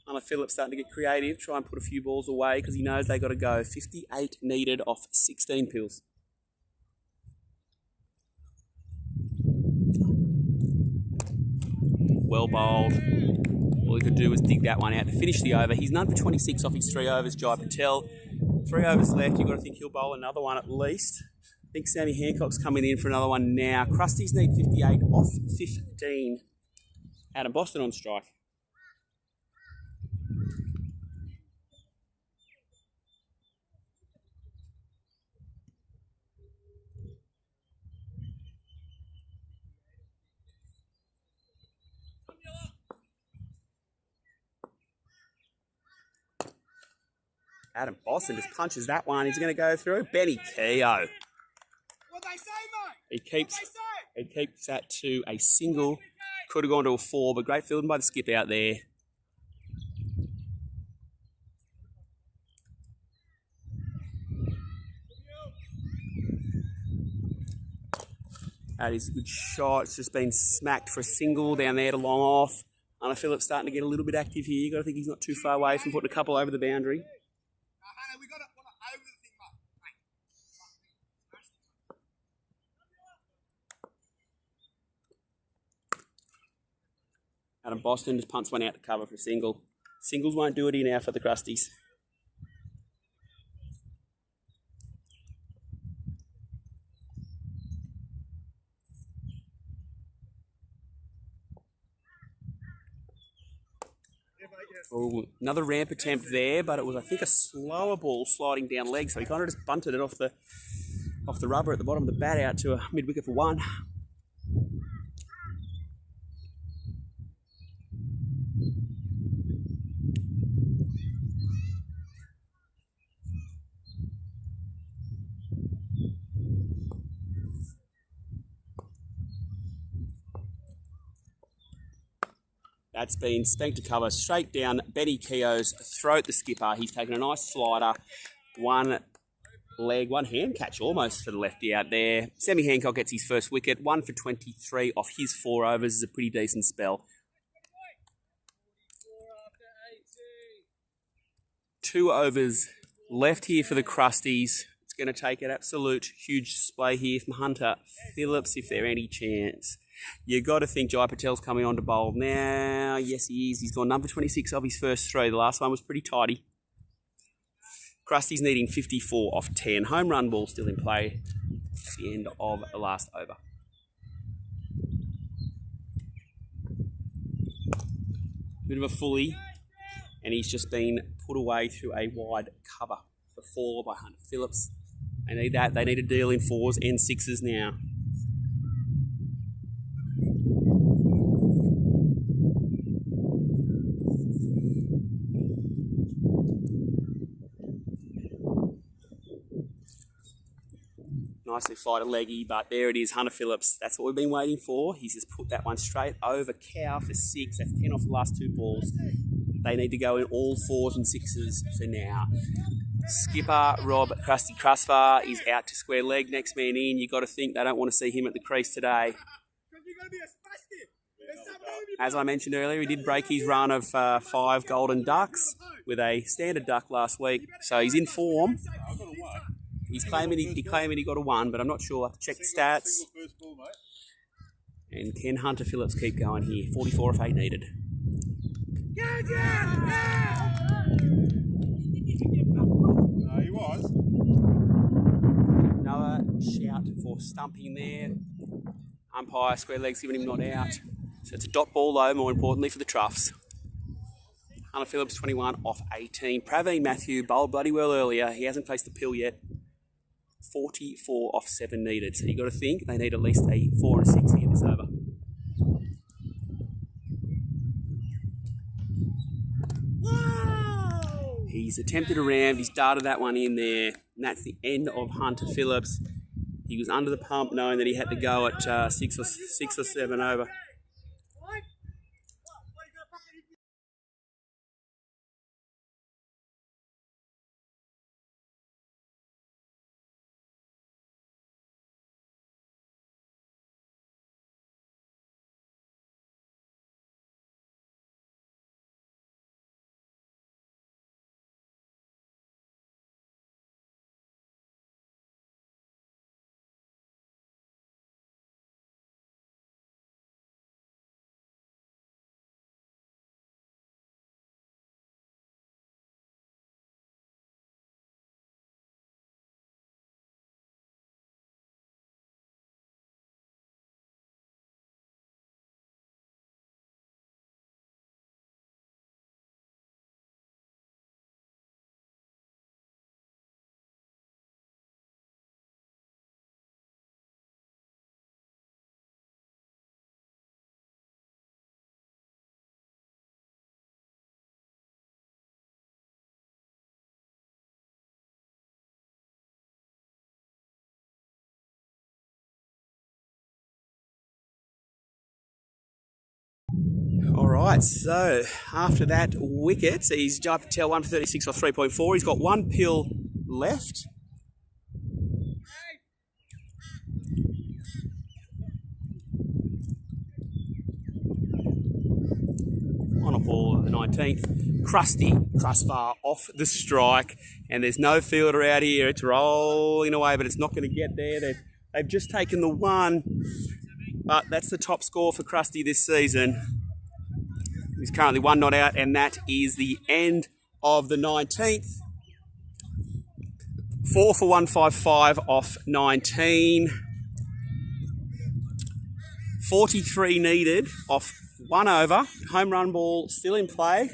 Hunter Phillips starting to get creative, try and put a few balls away because he knows they've got to go. 58 needed off 16 pills. Well bowled. All he could do was dig that one out to finish the over. He's none for 26 off his 3 overs, Jai Patel. 3 overs left. You've got to think he'll bowl another one at least. I think Sammy Hancock's coming in for another one now. Krusty's need 58 off 15. Adam Boston on strike. Adam Boston just punches that one. He's going to go through. Benny Keogh. What they say, mate? He keeps that to a single. Could have gone to a 4, but great fielding by the skip out there. That is a good shot. It's just been smacked for a single down there to long off. Hunter Phillips starting to get a little bit active here. You've got to think he's not too far away from putting a couple over the boundary. We got it over the thing, mate. Adam Boston just punts one out to cover for a single. Singles won't do it here now for the Krusties. Oh, another ramp attempt there, but it was, I think, a slower ball sliding down leg, so he kind of just bunted it off the rubber at the bottom of the bat out to a mid-wicket for 1. That's been spanked to cover straight down Benny Keogh's throat, the skipper. He's taken a nice slider one leg, one hand catch almost for the lefty out there. Sammy Hancock gets his first wicket, 1 for 23 off his 4 overs. Is a pretty decent spell. 2 overs left here for the Krusties. It's going to take an absolute huge display here from Hunter Phillips if there's any chance. You got to think Jai Patel's coming on to bowl now. Yes, he is. He's gone number 26 of his first 3. The last one was pretty tidy. Krusty's needing 54 off 10. Home run ball still in play at the end of the last over. Bit of a fully, and he's just been put away through a wide cover for 4 by Hunter Phillips. They need that. They need a deal in 4s and 6s now. Nicely fired a leggy, but there it is, Hunter Phillips. That's what we've been waiting for. He's just put that one straight over Cow for 6. That's 10 off the last 2 balls. They need to go in all 4s and 6s for now. Skipper Rob Krusty Krusvar is out to square leg. Next man in. You got to think they don't want to see him at the crease today. As I mentioned earlier, he did break his run of 5 golden ducks with a standard duck last week, so he's in form. He's claiming he got a 1, but I'm not sure. I have to check the stats. And can Hunter Phillips keep going here? 44 off 8 needed. He was. Noah shout for stumping there. Umpire square legs giving him not out. So it's a dot ball though, more importantly for the Troughs. Hunter Phillips 21 off 18. Praveen Matthew bowled bloody well earlier. He hasn't faced the pill yet. 44 off 7 needed. So you got to think they need at least a 4 and a 6 to get this over. He's attempted a ram. He's darted that one in there. And that's the end of Hunter Phillips. He was under the pump knowing that he had to go at 6 or 7 over. All right, so after that wicket, he's Jai Patel 1 for 36 off 3.4. He's got 1 pill left. On a ball of the 19th. Krusty Krusvar off the strike, and there's no fielder out here. It's rolling away, but it's not going to get there. They've just taken the 1, but that's the top score for Krusty this season. He's currently 1 not out, and that is the end of the 19th. 4 for 155 off 19. 43 needed off 1 over. Home run ball still in play.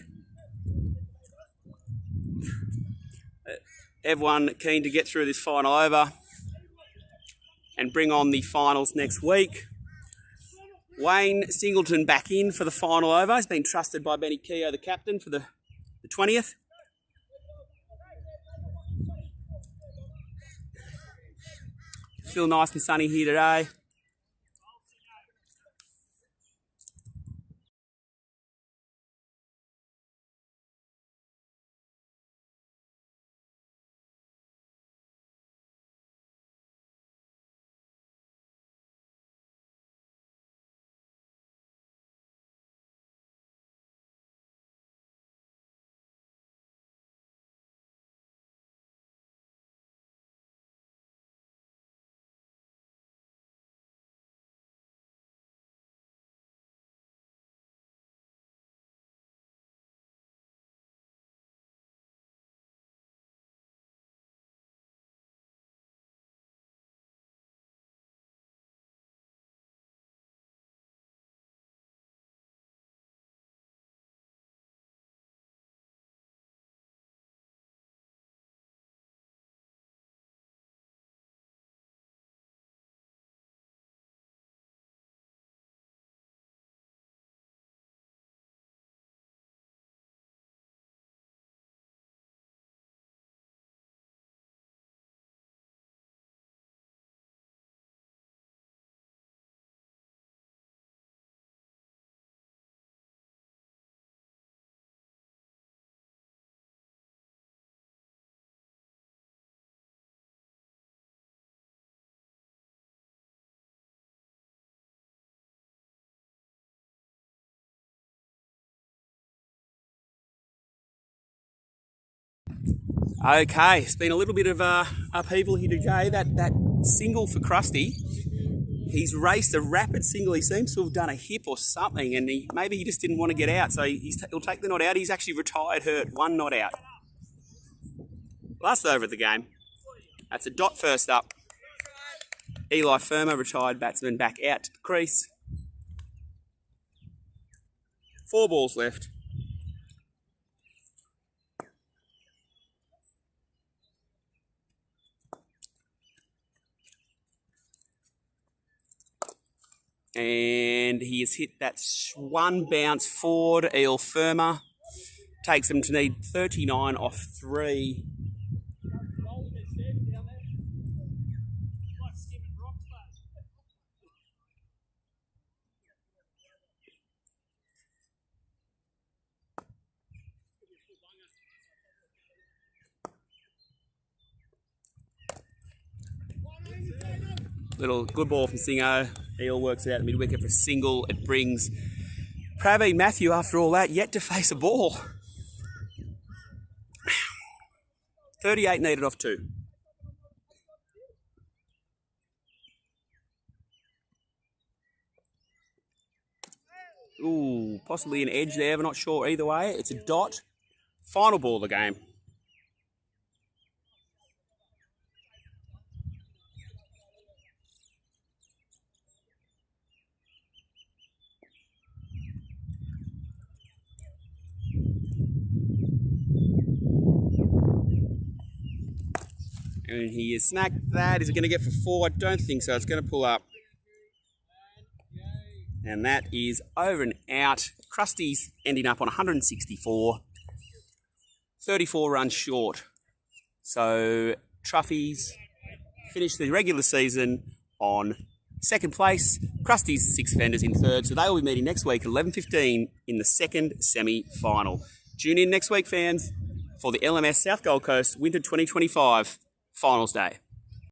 Everyone keen to get through this final over and bring on the finals next week. Wayne Singleton back in for the final over. He's been trusted by Benny Keogh, the captain, for the 20th. Still nice and sunny here today. Okay, it's been a little bit of upheaval here today. That single for Krusty, he's raced a rapid single. He seems to have done a hip or something, and maybe he just didn't want to get out, so he'll take the knot out. He's actually retired hurt, 1 knot out. Last over of the game. That's a dot first up. Eli Firma, retired batsman, back out to the crease. 4 balls left. And he has hit that one bounce forward. Eli Firma takes him to need 39 off 3. Little good ball from Singo. Eel works it out the mid-wicket for a single. It brings Praveen Matthew, after all that, yet to face a ball. 38 needed off 2. Ooh, possibly an edge there, but not sure either way. It's a dot. Final ball of the game. And he has smacked that. Is it going to get for 4? I don't think so. It's going to pull up. And that is over and out. Krusty's ending up on 164. 34 runs short. So Truffy's finished the regular season on 2nd place. Krusty's 6 fenders in 3rd. So they will be meeting next week at 11:15 in the 2nd semi-final. Tune in next week, fans, for the LMS South Gold Coast Winter 2025 Finals Day.